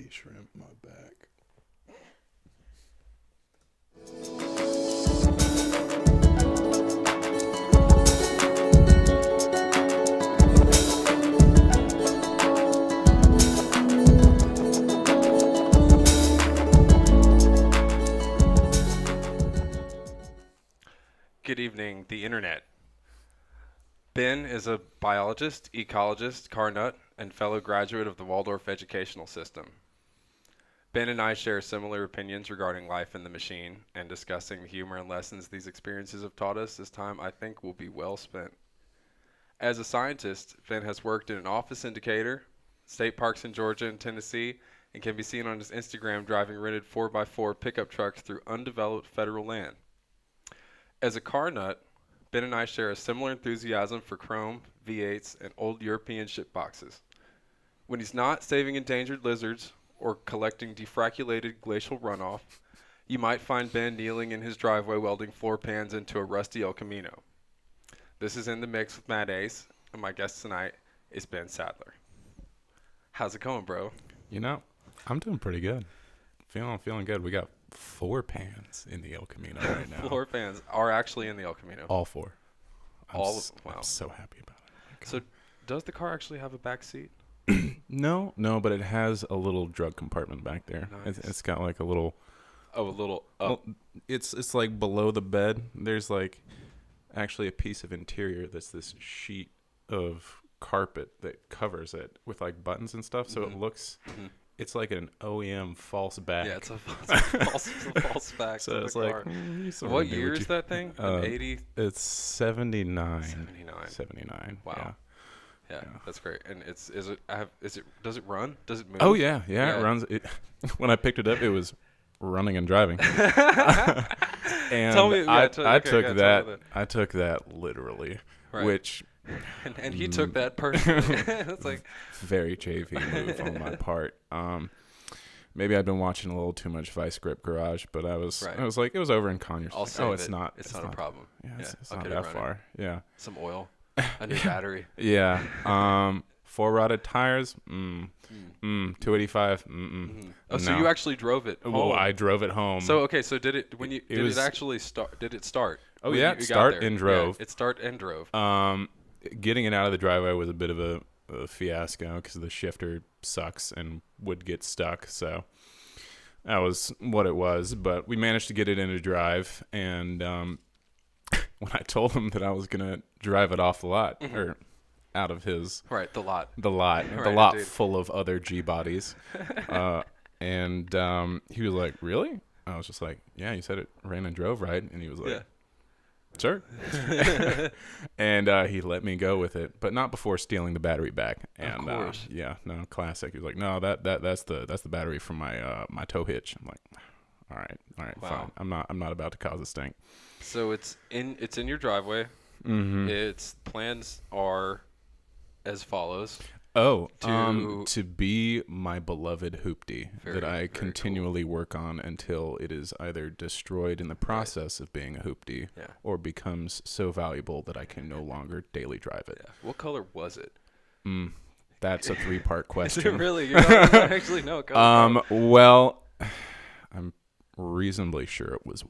sea shrimp in my back. Good evening, the internet. Ben is a biologist, ecologist, car nut, and fellow graduate of the Waldorf educational system. Ben and I share similar opinions regarding life and the machine, and discussing the humor and lessons these experiences have taught us this time I think will be well spent. As a scientist, Ben has worked in an office indicator, state parks in Georgia and Tennessee, and can be seen on his Instagram driving rented 4x4 pickup trucks through undeveloped federal land. As a car nut, Ben and I share a similar enthusiasm for chrome, V8s, and old European ship boxes. When he's not saving endangered lizards or collecting defraculated glacial runoff, you might find Ben kneeling in his driveway welding floor pans into a rusty El Camino. This is In the Mix with Matt Ace, and my guest tonight is Ben Sadler. How's it going, bro? You know, I'm doing pretty good. Feeling good. We got 4 pans in the El Camino right now. Floor pans are actually in the El Camino. All 4. All of them. Wow. I'm so happy about it. So, does the car actually have a back seat? No, but it has a little drug compartment back there. Nice. It's got like a little. Oh, a little. Well, it's like below the bed. There's like actually a piece of interior that's this sheet of carpet that covers it with like buttons and stuff. So it looks. Mm-hmm. It's like an OEM false back. Yeah, it's a false back. So it's like, what year is that thing? 80? It's 79. 79. Wow. Yeah, that's great. And does it run? Does it move? Oh yeah. It runs. When I picked it up, it was running and driving. And tell me, I took that literally, right. Which. And he took that personally. It's like very JV move on my part. Maybe I'd been watching a little too much Vice Grip Garage, but I was like, it was over in Conyers. It's not a problem. Yeah, it's not that far. Yeah, some oil, a new battery. Yeah, 4 rotted tires. 285. Oh, so you actually drove it home. Well, I drove it home. So did it actually start? Did it start? Oh yeah, it start and drove. Yeah, it start and drove. Getting it out of the driveway was a bit of a fiasco because the shifter sucks and would get stuck. So that was what it was. But we managed to get it into drive. And when I told him that I was gonna drive it off the lot or out of his the lot full of other G bodies, and he was like, "Really?" I was just like, "Yeah, you said it ran and drove, right?" And he was like, "Yeah. Sure." And he let me go with it, but not before stealing the battery back. And of course. Classic. He was like, "No, that's the battery from my tow hitch." I'm like, all right, wow. fine. I'm not about to cause a stink. So it's in your driveway. Mm-hmm. Its plans are as follows. To be my beloved hoopty that I continually work on until it is either destroyed in the process of being a hoopty or becomes so valuable that I can no longer daily drive it. Yeah. What color was it? That's a 3-part question. Is it really? You don't actually know what color. Well, I'm reasonably sure it was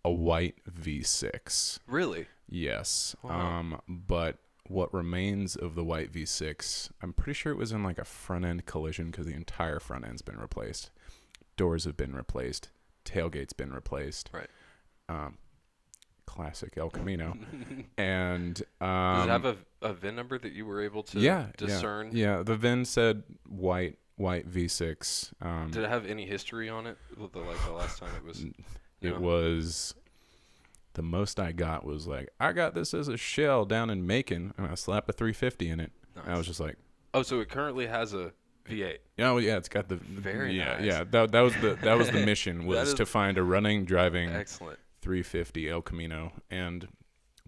a white V6. Really? Yes. Wow. But what remains of the white V6, I'm pretty sure it was in like a front end collision because the entire front end's been replaced. Doors have been replaced. Tailgate's been replaced. Right. Classic El Camino. And does it have a VIN number that you were able to discern? Yeah, the VIN said white V6. Did it have any history on it? The last time it was. It was. The most I got was like, I got this as a shell down in Macon, and I slapped a 350 in it. Nice. And I was just like, oh, so it currently has a V8. Oh yeah, it's got the very nice. Yeah. That was the mission was to find a running, driving, excellent 350 El Camino, and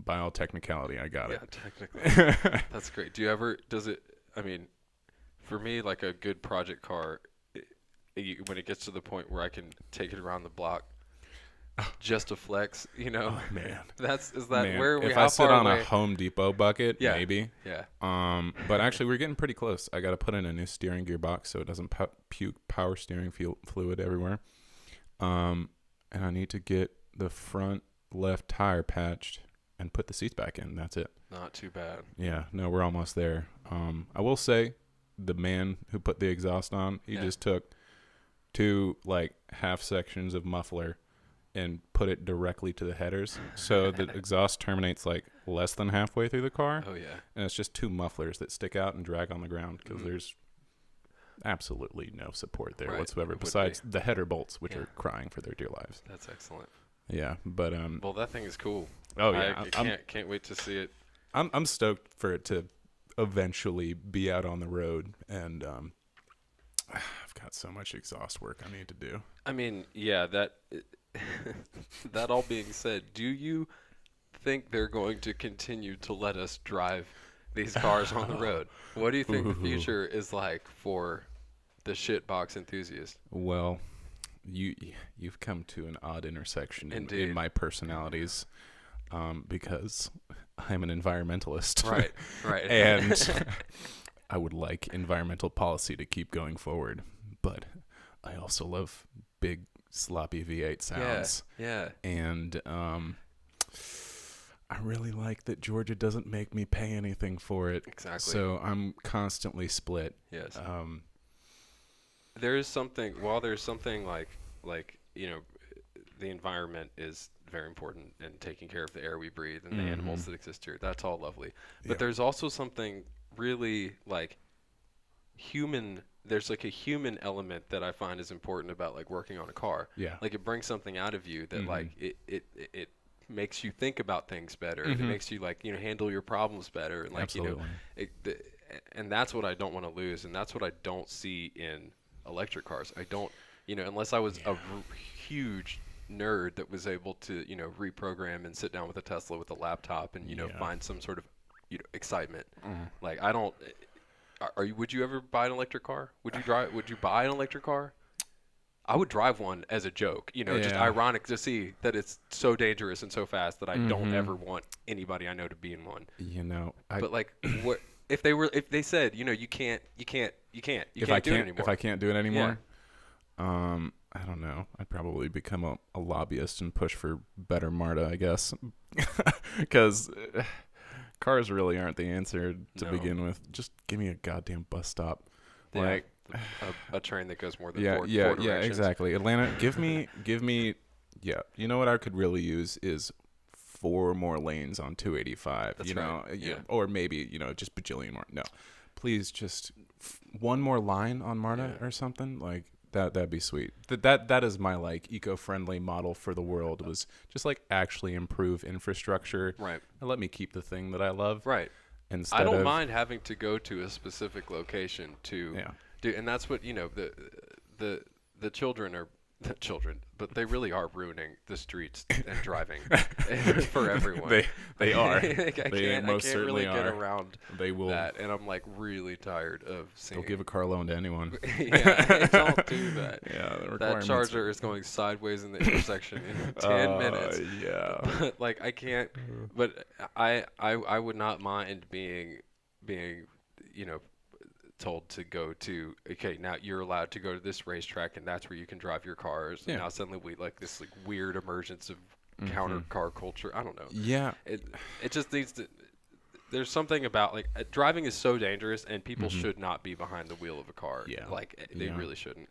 by all technicality, I got it. Yeah, technically, that's great. Does it? I mean, for me, like a good project car, when it gets to the point where I can take it around the block. just to flex, you know? Oh man. Is that Man, where we, if how I sit far on away? a Home Depot bucket, Yeah. maybe. Yeah. But actually, we're getting pretty close. I got to put in a new steering gear box so it doesn't puke power steering fluid everywhere. And I need to get the front left tire patched and put the seats back in. That's it. Not too bad. Yeah, no, we're almost there. I will say, the man who put the exhaust on, he just took two like half sections of muffler and put it directly to the headers, so the exhaust terminates like less than halfway through the car. Oh yeah. And it's just two mufflers that stick out and drag on the ground because there's absolutely no support there whatsoever besides the header bolts, which are crying for their dear lives. That's excellent. Yeah, but Well, that thing is cool. oh yeah, I can't wait to see it. I'm stoked for it to eventually be out on the road, and I've got so much exhaust work I need to do. I mean, yeah, that that all being said, do you think they're going to continue to let us drive these cars on the road? What do you think the future is like for the shitbox enthusiast? Well, you've come to an odd intersection Indeed. in my personalities, because I'm an environmentalist. Right. And I would like environmental policy to keep going forward, but I also love big sloppy V8 sounds. Yeah. And I really like that Georgia doesn't make me pay anything for it. Exactly. So I'm constantly split. Yes. There's something like you know, the environment is very important in taking care of the air we breathe and the animals that exist here. That's all lovely. But there's also something really like human. There's like a human element that I find is important about like working on a car. Yeah. Like it brings something out of you that like it makes you think about things better. It makes you like, you know, handle your problems better. And like, Absolutely. you know, and that's what I don't want to lose. And that's what I don't see in electric cars. I don't, you know, unless I was a huge nerd that was able to, you know, reprogram and sit down with a Tesla with a laptop and, you know, find some sort of, you know, excitement. Like I don't, would you ever buy an electric car? Would you buy an electric car? I would drive one as a joke, you know, just ironic to see that it's so dangerous and so fast that I don't ever want anybody I know to be in one. You know, But like, what if they said, you know, you can't do it anymore. If I can't do it anymore, I don't know. I'd probably become a lobbyist and push for better MARTA, I guess, because cars really aren't the answer to begin with. Just give me a goddamn bus stop, like. A train that goes more than four yeah, directions. exactly. Atlanta, give me. Yeah, you know what I could really use is 4 more lanes on 285. That's you know, right. or maybe just bajillion more. No, please just one more line on MARTA or something like that. That'd be sweet. That is my like eco-friendly model for the world. Was just like actually improve infrastructure. Right. And let me keep the thing that I love. Right. Instead I don't of, mind having to go to a specific location to do, and that's what, you know, the children are the children, but they really are ruining the streets and driving for everyone. They are. I can't certainly really get around They will. that, and I'm like really tired of seeing. They'll give a car loan to anyone. Don't do that. Yeah, that Charger is going sideways in the intersection in 10 minutes. Yeah. But like I can't. But I would not mind being you know, told to go to, okay, now you're allowed to go to this racetrack and that's where you can drive your cars. And now suddenly we like this like weird emergence of counter car culture. I don't know. Yeah. It just needs to. There's something about like driving is so dangerous and people should not be behind the wheel of a car. Yeah. Like they really shouldn't.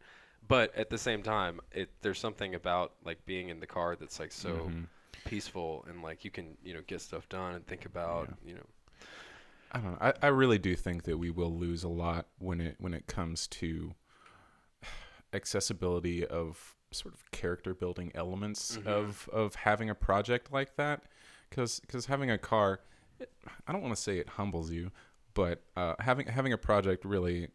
But at the same time, there's something about like being in the car that's like so peaceful and like you can, you know, get stuff done and think about, you know. I don't know. I really do think that we will lose a lot when it comes to accessibility of sort of character building elements of having a project like that, because having a car, I don't want to say it humbles you, but having a project really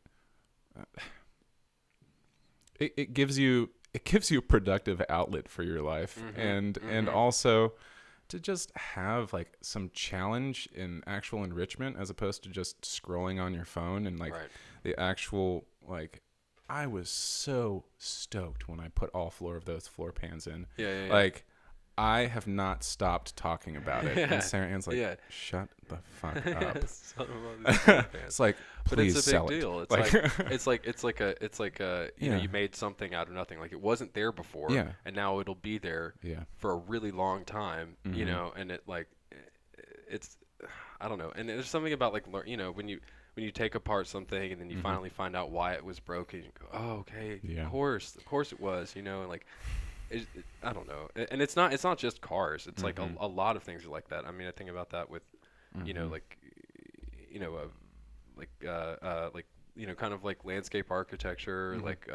it gives you a productive outlet for your life, and also to just have like some challenge in actual enrichment as opposed to just scrolling on your phone and like the actual like. I was so stoked when I put all 4 of those floor pans in. Yeah. Like I have not stopped talking about it. And Sarah Ann's like, Yeah. shut the fuck up. Son of a fan. It's like, But please it's a big sell deal. it. It's like you know, Yeah. you made something out of nothing. Like it wasn't there before, Yeah. and now it'll be there Yeah. for a really long time. You Mhm. know, and it's I don't know. And there's something about like you know, when you take apart something and then you Mhm. finally find out why it was broken, you go, oh, okay, Yeah. of course it was. You know, and like. I don't know, and it's not just cars. It's like a lot of things are like that. I mean, I think about that with, you know, like, you know, like you know, kind of like landscape architecture, like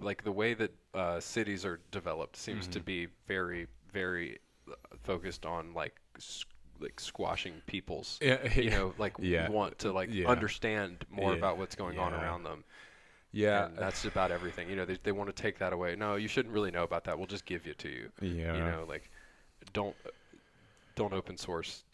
like the way that cities are developed seems to be very very focused on like squashing people's you know like want to like understand more about what's going on around them. Yeah, and that's about everything. You know, they want to take that away. No, you shouldn't really know about that. We'll just give it to you. Yeah, you know, like don't open source.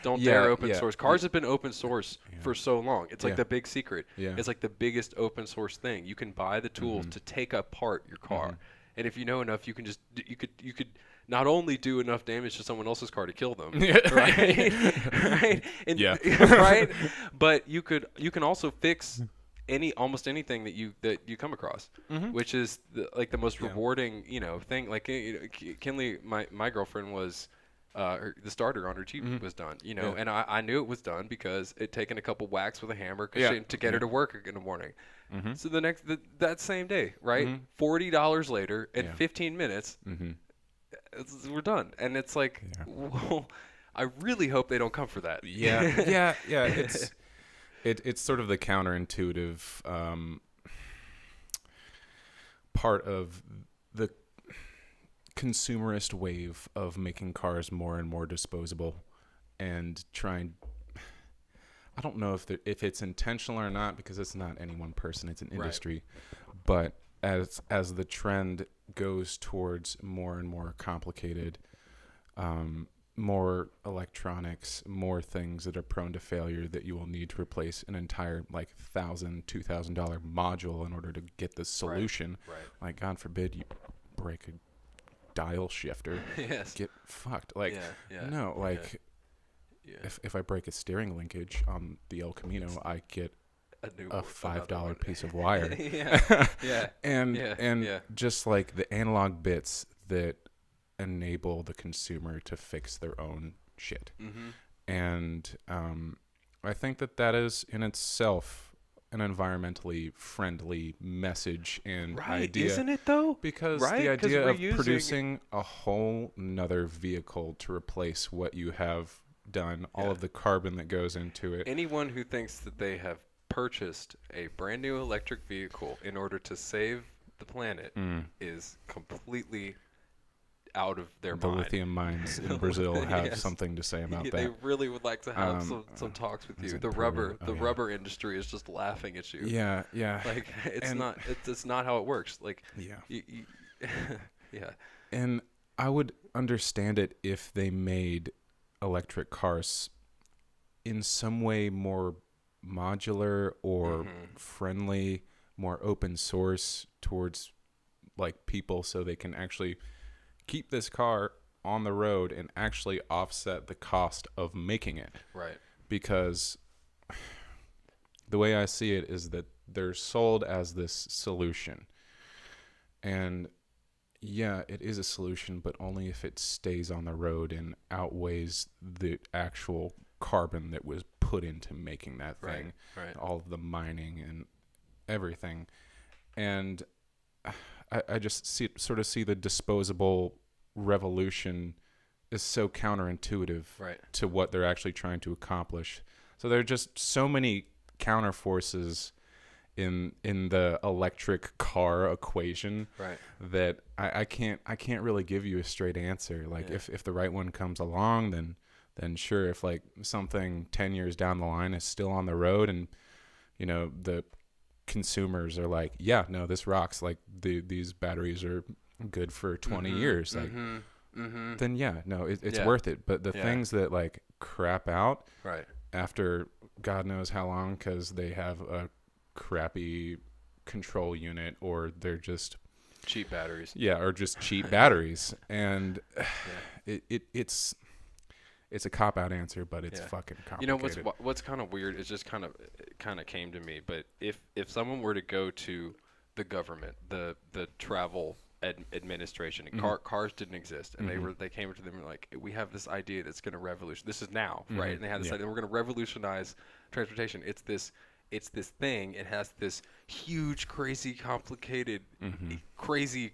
Don't dare open source. Cars have been open source for so long. It's like the big secret. It's like the biggest open source thing. You can buy the tools to take apart your car, and if you know enough, you can just you could not only do enough damage to someone else's car to kill them, right? Right? And, right? But you can also fix almost anything that you come across, which is like the most rewarding, you know, thing. Like Kinley, my girlfriend was the starter on her Jeep was done, you know, and I knew it was done because it taken a couple whacks with a hammer to get her to work in the morning. So that same day, right? $40 later in 15 minutes. We're done, and it's like, well, I really hope they don't come for that. Yeah. It's sort of the counterintuitive part of the consumerist wave of making cars more and more disposable, and trying. I don't know if it's intentional or not, because it's not any one person; it's an industry, but as the trend goes towards more and more complicated, more electronics, more things that are prone to failure that you will need to replace an entire like $1,000-$2,000 module in order to get the solution. Right. Like, God forbid you break a dial shifter, get fucked. Like, no, like if I break a steering linkage on the El Camino, I get a $5 piece of wire. And just like the analog bits that enable the consumer to fix their own shit. And I think that is in itself an environmentally friendly message and idea. Isn't it though? Because the idea of producing a whole nother vehicle to replace what you have done, all of the carbon that goes into it. Anyone who thinks that they have purchased a brand new electric vehicle in order to save the planet is completely out of their mind. The lithium mines in Brazil have something to say about that. They really would like to have some talks with you. The rubber industry is just laughing at you. Yeah. Like it's not how it works. Like And I would understand it if they made electric cars in some way more modular or friendly, more open source towards like people, so they can actually keep this car on the road and actually offset the cost of making it. Right. Because the way I see it is that they're sold as this solution. And yeah, it is a solution, but only if it stays on the road and outweighs the actual carbon that was put into making that thing. Right. All of the mining and everything. And I just sort of see the disposable revolution is so counterintuitive to what they're actually trying to accomplish. So there are just so many counter forces in the electric car equation that I can't really give you a straight answer. Like if the right one comes along, then sure. If like something 10 years down the line is still on the road and you know the consumers are like, yeah, no, this rocks, like these batteries are good for 20 years, like then it's worth it. But the things that like crap out after God knows how long because they have a crappy control unit, or they're just cheap batteries. Yeah, or just cheap batteries. And it's a cop-out answer, but it's fucking complicated. You know what's kind of weird? It just kind of came to me. But if someone were to go to the government, the travel administration, and cars didn't exist, and they came to them and like, we have this idea that's going to revolutionize. This is now, right? And they had this idea, we're going to revolutionize transportation. It's this thing. It has this huge, crazy, complicated, crazy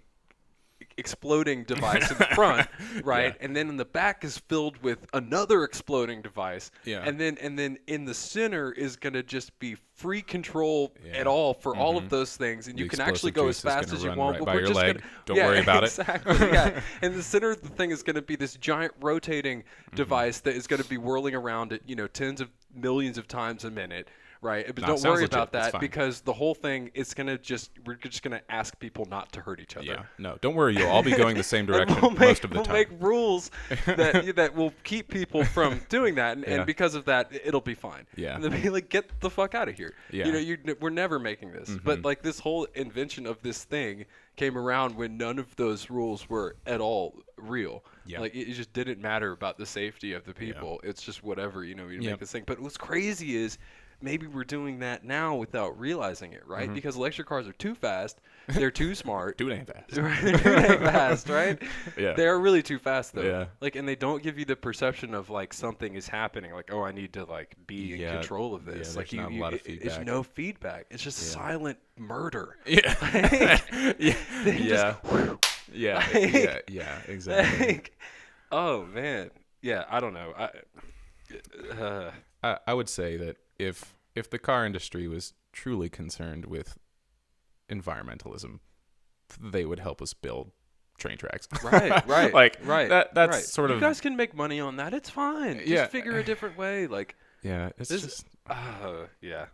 exploding device in the front, right? And then in the back is filled with another exploding device. And then in the center is going to just be free control at all for all of those things, and you can actually go as fast as you want. Right by your leg. Don't worry about exactly, it. Yeah. And the center of the thing is going to be this giant rotating device that is going to be whirling around at tens of millions of times a minute. Right, but don't worry about that, because the whole thing is we're just gonna ask people not to hurt each other. Yeah, no, don't worry, you'll all be going the same direction most of the time. We'll make rules that will keep people from doing that, and because of that, it'll be fine. Yeah, and they'll be like, get the fuck out of here. Yeah, we're never making this. But like this whole invention of this thing came around when none of those rules were at all real. Yeah. Like it just didn't matter about the safety of the people. Yeah. It's just whatever, you make this thing. But what's crazy is, maybe we're doing that now without realizing it, right? Because electric cars are too fast. They're too smart. Dude ain't fast. Dude ain't fast, right? Yeah. They are really too fast, though. Yeah. Like, and they don't give you the perception of, like, something is happening. Like, oh, I need to, like, be in control of this. Yeah, like, not a lot of feedback. It's no feedback. It's just silent murder. Yeah. Yeah, exactly. Like, oh, man. Yeah, I don't know. I would say that if the car industry was truly concerned with environmentalism, they would help us build train tracks. Right. Like, right. That's right. sort of. You guys can make money on that. It's fine. Just figure a different way. Like. Yeah, it's just. Yeah.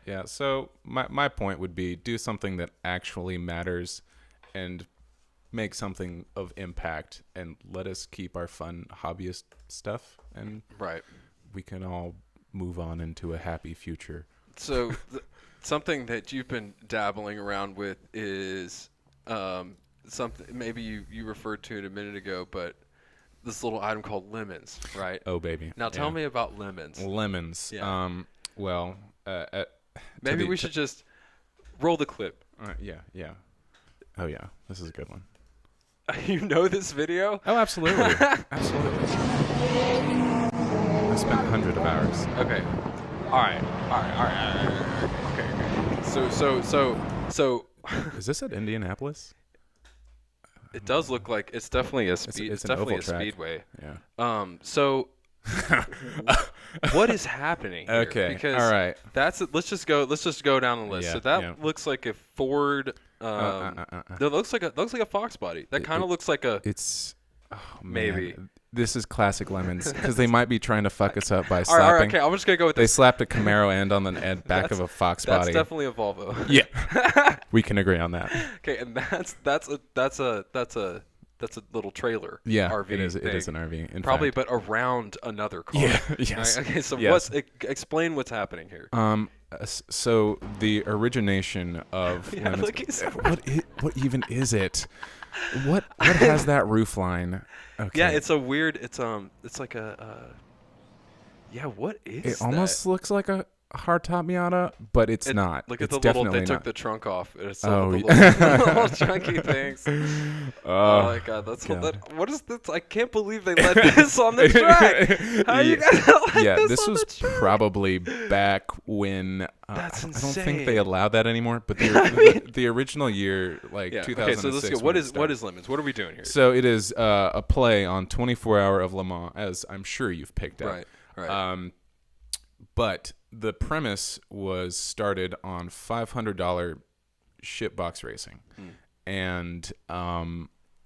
Yeah. So my point would be, do something that actually matters, and make something of impact, and let us keep our fun hobbyist stuff, and we can all move on into a happy future. So something that you've been dabbling around with is something maybe you referred to it a minute ago, but this little item called lemons, right? Oh, baby. Now tell me about lemons. Lemons. Yeah. Well, maybe we should just roll the clip. Yeah. Oh, yeah. This is a good one. You know this video? Oh, absolutely. Absolutely. I spent hundreds of hours. Okay. All right. Okay. So. Is this at Indianapolis? It does look like it's definitely a speed. It's definitely a speedway. Yeah. So. What is happening here? Okay. Because all right. Let's just go down the list. Yeah, so that looks like a Ford. That looks like a Fox body. That kind of looks like a. It's. Oh, maybe. Man. This is classic Lemons, because they might be trying to fuck us up by slapping. All right, okay, I'm just gonna go with this. They slapped a Camaro end on the back of a Fox body. That's definitely a Volvo. Yeah, we can agree on that. Okay, and that's a little trailer. Yeah, RV. It is an RV. Probably, but around another car. Yeah. Yes. Right? Okay, so explain what's happening here. So the origination of Lemons. What even is it? What has that roof line? Okay. Yeah, it's a weird. It's like a. Yeah, what is it? It almost looks like a hardtop Miata, but it's not. Look at it's the little. They took the trunk off. It's the little chunky things. Oh my god, what is this? I can't believe they let this on the track. How you guys let this on was the track? Probably back when. That's I insane. don't think they allowed that anymore. But the original year, 2006. Okay, so let's go. What is Lemons? What are we doing here? So it is a play on 24 Hour of Le Mans, as I'm sure you've picked up. Right. But the premise was started on $500 shipbox racing, and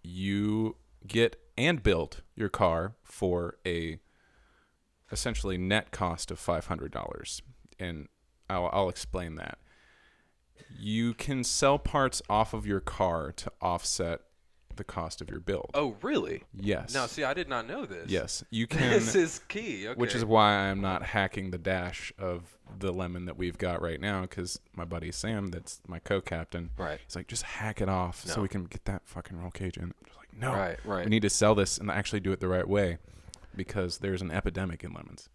you get and build your car for a essentially net cost of $500, and I'll explain that. You can sell parts off of your car to offset the cost of your build. Oh, really? Yes. Now, see, I did not know this. Yes, you can. This is key. Okay. Which is why I'm not hacking the dash of the lemon that we've got right now, because my buddy Sam, that's my co-captain, right. he's like, just hack it off so we can get that fucking roll cage in. I'm just like, no, right. we need to sell this and actually do it the right way, because there's an epidemic in lemons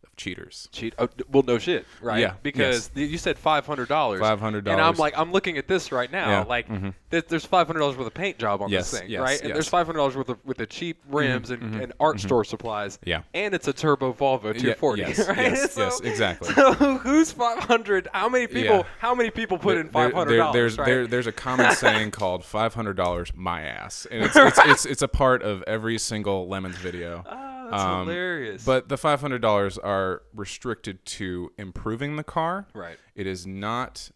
of cheaters. Oh, well, no shit, right? Yeah. Because you said $500. $500. And I'm looking at this right now. Yeah. Like, there's $500 worth of paint job on this thing, right? And there's $500 worth of cheap rims and art store supplies. Yeah. And it's a turbo Volvo 240. Yes, right? yes, exactly. So who's 500? How many people? Yeah. How many people put in $500? There's a common saying called $500 my ass, and it's a part of every single lemons video. That's hilarious. But the $500 are restricted to improving the car. Right. It is not.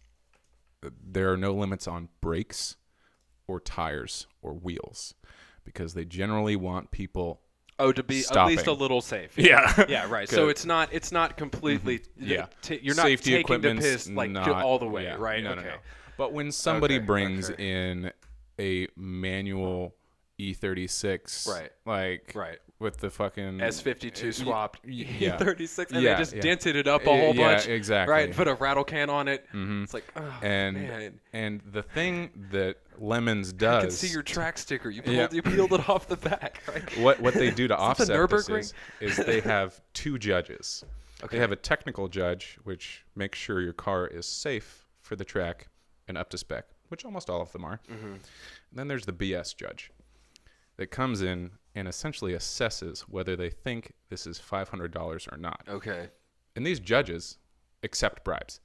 There are no limits on brakes, or tires, or wheels, because they generally want people. Oh, to be stopping. At least a little safe. Yeah. Yeah, right. So it's not completely. Yeah. You're not Safety taking the equipment's piss like not, all the way, yeah, right? No, okay. no. But when somebody brings okay. in a manual E36, right, with the fucking S52 swapped E36, and they just dented it up a whole bunch, exactly, right? And put a rattle can on it. It's like, oh, man. And the thing that Lemons does, I can see your track sticker. You peeled it off the back. Right? What they do to offset this is they have two judges. Okay. They have a technical judge, which makes sure your car is safe for the track and up to spec, which almost all of them are. And then there's the BS judge that comes in and essentially assesses whether they think this is $500 or not. Okay. And these judges accept bribes.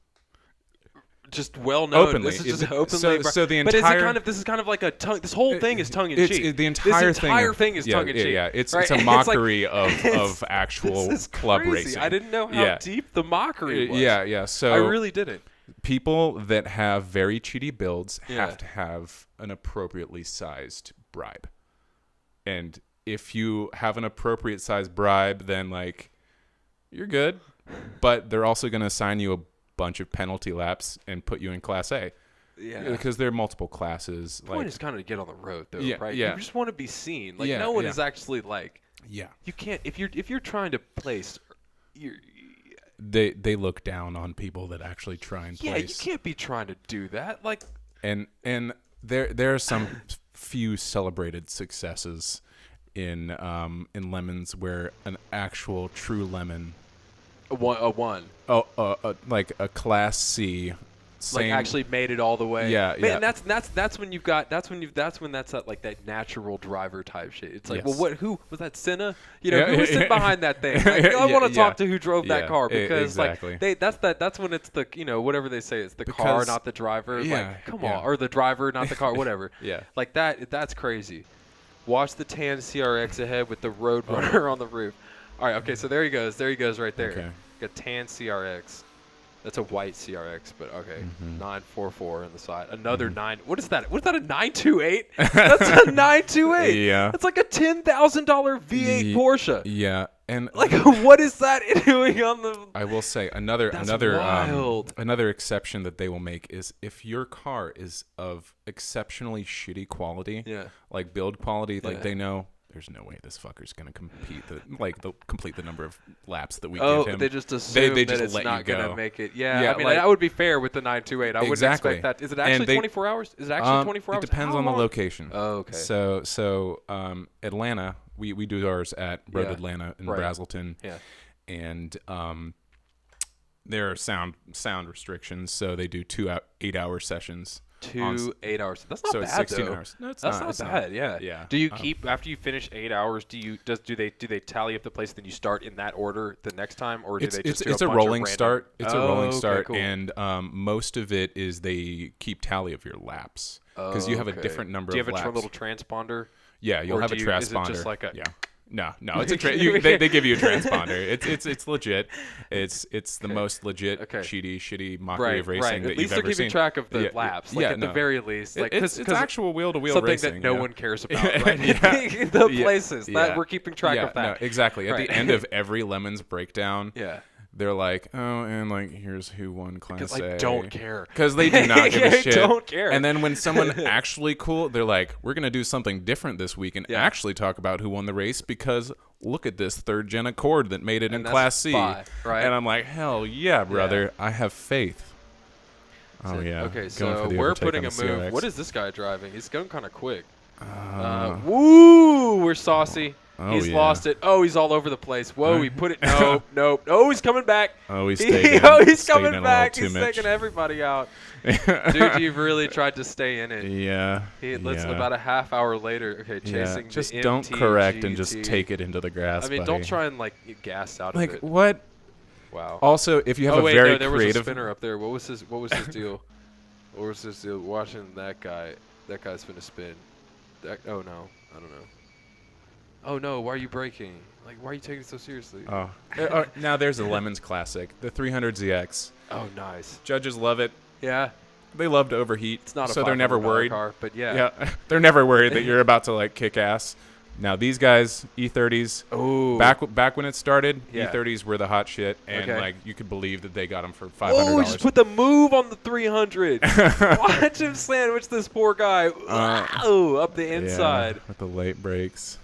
Just well known. Openly. This is just openly. So the entire. But is it kind of? This is kind of like a tongue. This whole thing is tongue in cheek. The entire thing is tongue in cheek. Yeah, it's right? a mockery of actual club racing. I didn't know how deep the mockery was. Yeah. So I really didn't. People that have very cheaty builds have to have an appropriately sized bribe, and if you have an appropriate sized bribe, then like you're good. But they're also going to assign you a bunch of penalty laps and put you in Class A. Yeah. Because there are multiple classes. The point is kind of to get on the road, though, right? Yeah. You just want to be seen. Like no one is actually like. Yeah. You can't if you're trying to place. They look down on people that actually try and place. Yeah, you can't be trying to do that. Like. And there are some few celebrated successes in lemons where an actual true lemon. A one. Like a Class C. Like actually made it all the way. Yeah. And that's when that's like that natural driver type shit. It's like, well, who was that? Senna? Who was sitting behind that thing? Like, I want to talk to who drove that car because like that's when it's the whatever they say, it's the car, not the driver. Like, come on, or the driver, not the car, whatever. Like that. That's crazy. Watch the tan CRX ahead with the Roadrunner on the roof. All right, okay, so there he goes. There he goes right there. Okay. Got tan CRX. That's a white CRX, but okay. 944 on the side. Another 9. What is that? What is that, a 928? That's a 928. Yeah. That's like a $10,000 V8 Porsche. Yeah. And like, what is that doing on the... I will say another exception that they will make is if your car is of exceptionally shitty quality, like build quality, like they know there's no way this fucker's gonna complete the number of laps that we give him. They just assume they that just it's let not you go. gonna make it. Yeah, I mean, that would be fair with the 928. I wouldn't expect that. Is it actually 24 hours? Is it actually 24 hours? It depends on the location. Oh, okay. So Atlanta, we do ours at Road Atlanta in Brazelton. Yeah. And there are sound restrictions, so they do 2 8-hour sessions. 2 8 hours. That's not bad. So it's 16 though. hours. No, that's not bad. Yeah. Yeah. Do you keep after you finish 8 hours? Do they tally up the place? Then you start in that order the next time, or do they just do it's a rolling start? It's a rolling start, cool. and most of it is they keep tally of your laps because you have a different number of laps. Do you have a little transponder? Yeah, you'll have a transponder. Is it just like a No, it's a they give you a transponder. It's legit. It's the most legit shitty mockery of racing that you've ever seen. At least they're keeping track of the laps. Like at the very least, like it's actual wheel-to-wheel racing. Something that no one cares about, right? The places that we're keeping track of that. No, exactly. At the end of every Lemons breakdown, they're like, oh, and like here's who won Class Because A. I don't care. Because they do not give a shit. Don't care. And then when someone actually cool, they're like, we're gonna do something different this week and actually talk about who won the race because look at this 3rd gen Accord that made it in Class C. Right? And I'm like, hell yeah, brother, I have faith. Oh yeah. Okay, so we're putting a move. What is this guy driving? He's going kind of quick. Woo! We're saucy. He's lost it. Oh, he's all over the place. Whoa, he put it. Nope. Oh, he's coming back. Oh, he's staying. He's coming back. He's taking everybody out. Dude, you've really tried to stay in it. Yeah. About a half hour later. Okay, chasing. Just the don't MTGT. correct and just take it into the grass. I mean, buddy. don't try and like gas out of it. Like what? Wow. Also, if you have a very there creative was a spinner up there. What was his deal? What was his deal? Watching that guy. That guy's finna spin. Oh no, I don't know. Oh no, why are you braking? Like, why are you taking it so seriously? Oh, now there's a Lemons classic, the 300ZX. Oh, nice. Judges love it. Yeah. They love to overheat. It's not a so they're never worried. car, but yeah. Yeah, they're never worried that you're about to like kick ass. Now these guys, E30s. Oh. Back when it started, E30s were the hot shit, and like you could believe that they got them for $500. Oh, he just put the move on the 300. Watch him sandwich this poor guy. Up the inside. Yeah, with the late brakes.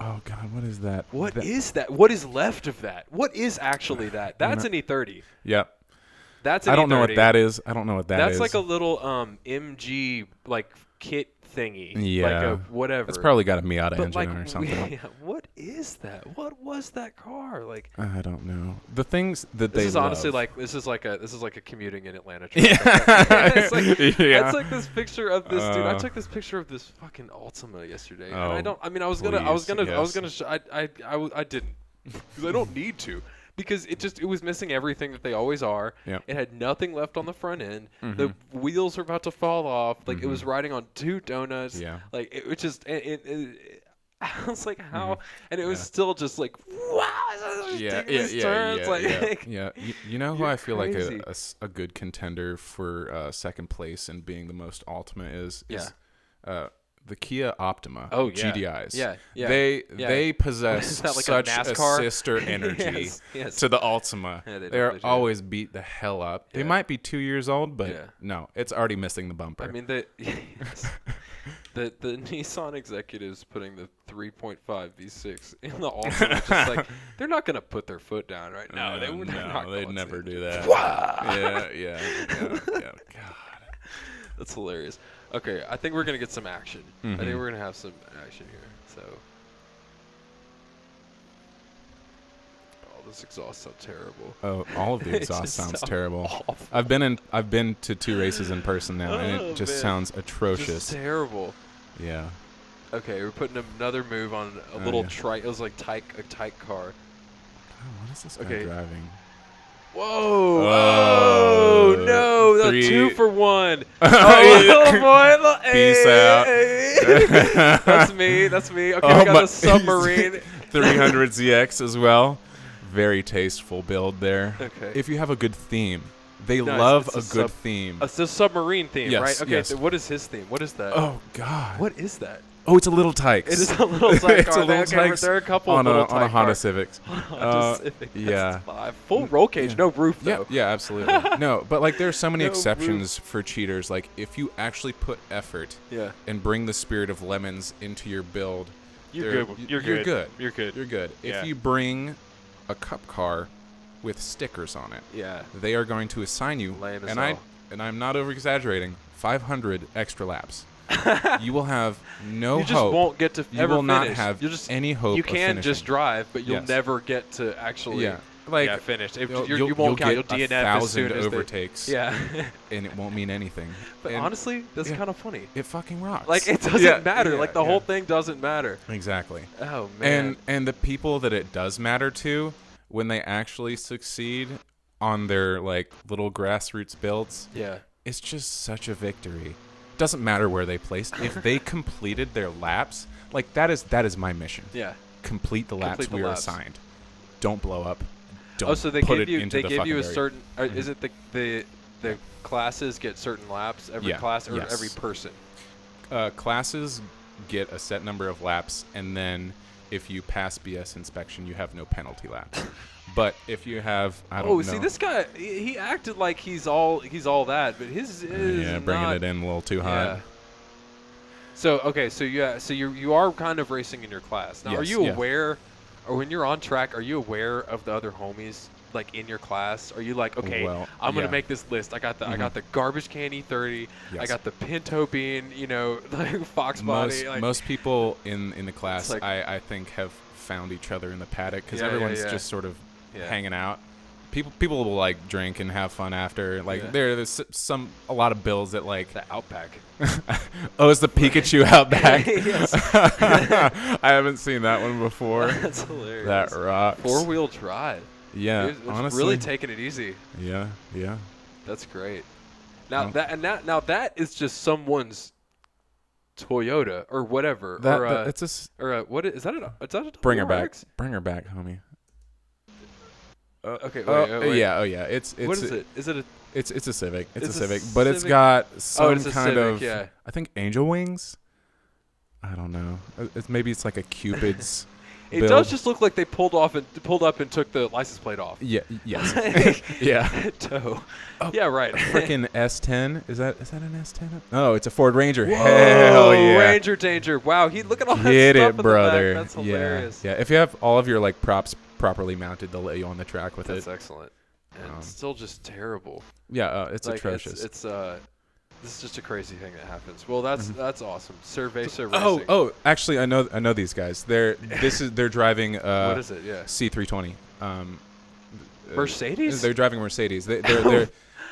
Oh God, what is that? What is that? What is left of that? What is actually that? That's an E30. Yep. That's an I don't E30. know what that is. I don't know what that is. That's like a little MG like kit thingy. Yeah. Like a whatever. It's probably got a Miata engine like, or something. What is that? What was that car? Like I don't know. The things that this they is honestly love. like this is like a commuting in Atlanta trip. It's like, I took this picture of this dude. I took this picture of this fucking Altima yesterday. And I didn't because I don't need to. Because it was missing everything that they always are. Yep. It had nothing left on the front end. The wheels were about to fall off. Like it was riding on 2 donuts. Yeah. Like it was just I was like, how? And it was still just like, wow. You know who I feel like a good contender for second place and being the most Altima is the Kia Optima GDIs. Yeah. They possess like such a a sister energy to the Ultima. Yeah, They're always beat the hell up. Yeah. They might be 2 years old, but no, it's already missing the bumper. I mean, the Nissan executives putting the 3.5 V6 in the Altima, just like they're not gonna put their foot down right now. They'd never do that. Yeah. God. That's hilarious. Okay, I think we're going to get some action. I think we're going to have some action here. So, this exhaust sounds terrible. Oh, all of the exhaust sounds terrible. Awful. I've been to 2 races in person now, and it just sounds atrocious. Just terrible. Yeah. Okay, we're putting another move on a little trike. It was like a tyke car. Oh, what is this guy driving? Whoa! Oh no! The 2 for 1. Oh boy! Peace out. That's me. Okay, we got the submarine. 300ZX as well. Very tasteful build there. Okay. If you have a good theme, they love a good theme. It's a submarine theme, yes, right? Okay. Yes. So what is his theme? What is that? Oh God. What is that? Oh, it's a little Tykes. It is a little Tykes. It's a little Tykes. There are a couple on of little on a Honda cars. Civic. Yeah. Full roll cage, no roof though. Yeah, absolutely. No, but like there's so many No exceptions for cheaters. Like if you actually put effort and bring the spirit of Lemons into your build, you're good. You're good. If you bring a cup car with stickers on it, they are going to assign you, Lame as and hell. I'm not over exaggerating, 500 extra laps. You will have no hope. You just won't get to you ever will not finish. have You'll just, any hope. You of can finishing. just drive, but you'll never get to actually finish. You won't count. You'll DNF as soon as overtakes. And it won't mean anything. But honestly, that's kind of funny. It fucking rocks. Like it doesn't matter. Like the whole thing doesn't matter. Exactly. Oh man. And the people that it does matter to, when they actually succeed on their like little grassroots builds, it's just such a victory. Doesn't matter where they placed. If they completed their laps, like that is my mission. Complete the laps we are assigned. Don't blow up. Don't so they put give it you into they the give you a fucking certain is it the classes get certain laps every class or every person? Classes get a set number of laps, and then if you pass BS inspection, you have no penalty laps. But if you have, I don't know. See, this guy, he acted like he's all that, but his is bringing not, it in a little too hot. So okay, so you are kind of racing in your class now. Yes, Are you aware, or when you're on track, are you aware of the other homies like in your class? Are you like, okay, I'm gonna make this list. I got the garbage can E30. Yes. I got the Pinto Bean, like Fox Body. Most people in the class, like, I think, have found each other in the paddock because everyone's just sort of hanging out. People will like drink and have fun after. Like there's a lot of bills that like the Outback. Oh, it's the Pikachu Outback. Yes. I haven't seen that one before. That's hilarious. That rocks. 4-wheel drive. Yeah, it's honestly, really taking it easy. Yeah. That's great. Now that is just someonene's Toyota or whatever. What is that? Is that a bring her back, homie. Okay. Wait. Yeah. It's what is it? Is it a? It's a Civic. It's a Civic, but it's got some it's a kind Civic, of. Yeah. I think angel wings. I don't know. Maybe it's like a Cupid's. It does just look like they pulled up and took the license plate off. Yeah. Yes. Yeah. Toe. Oh, yeah. Right. Freaking S10. Is that an S10? Oh, it's a Ford Ranger. Whoa, Hell yeah. Ranger danger. Wow. Look at all that Get stuff it, in the brother. back. That's hilarious. Yeah. If you have all of your like props properly mounted, they'll let you on the track with That's it. That's excellent. And it's still just terrible. Yeah. It's atrocious. This is just a crazy thing that happens. Well, that's awesome. Cerveza Racing. Oh, actually, I know these guys. They're driving. What is it? Yeah. C320. Mercedes. They're driving Mercedes. They're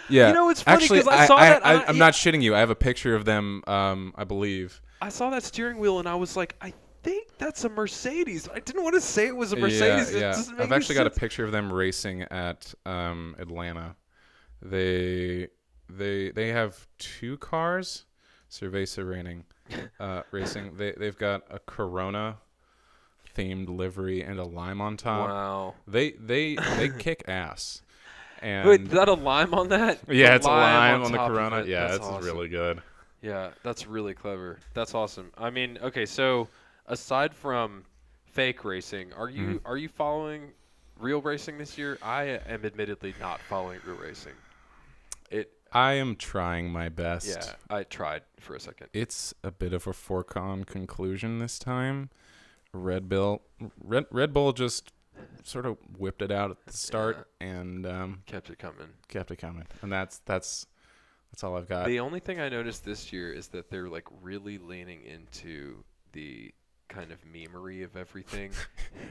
yeah. It's funny because I saw that. I'm not shitting you. I have a picture of them. I believe. I saw that steering wheel and I was like, I think that's a Mercedes. I didn't want to say it was a Mercedes. Yeah. It doesn't make I've actually sense. got a picture of them racing at Atlanta. They have two cars, Cerveza Racing. They've got a Corona themed livery and a lime on top. Wow. They kick ass. And wait, is that a lime on that? Yeah, it's a lime on the Corona. Yeah, that's it's awesome. really good. Yeah, that's really clever. That's awesome. I mean, okay, so aside from fake racing, are you following real racing this year? I am admittedly not following real racing. I am trying my best. Yeah, I tried for a second. It's a bit of a foregone conclusion this time. Red Bull just sort of whipped it out at the start and kept it coming. And that's all I've got. The only thing I noticed this year is that they're like really leaning into the kind of memery of everything.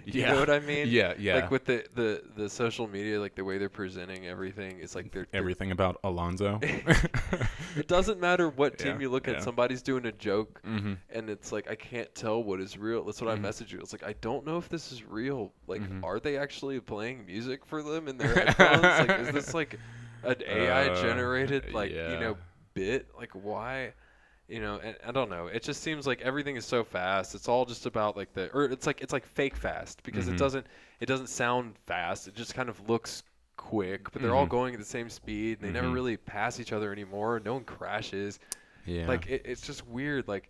You know what I mean? Yeah. Like with the social media, like the way they're presenting everything, it's like they're everything about Alonso. It doesn't matter what team you look at. Somebody's doing a joke, mm-hmm. and it's like I can't tell what is real. That's what I messaged you. It's like I don't know if this is real. Like, are they actually playing music for them in their headphones? Like, is this like an AI generated bit? Like, why? And I don't know. It just seems like everything is so fast. It's all just about like it's like fake fast because it doesn't sound fast. It just kind of looks quick, but they're all going at the same speed. And they never really pass each other anymore. No one crashes. Yeah. Like it's just weird. Like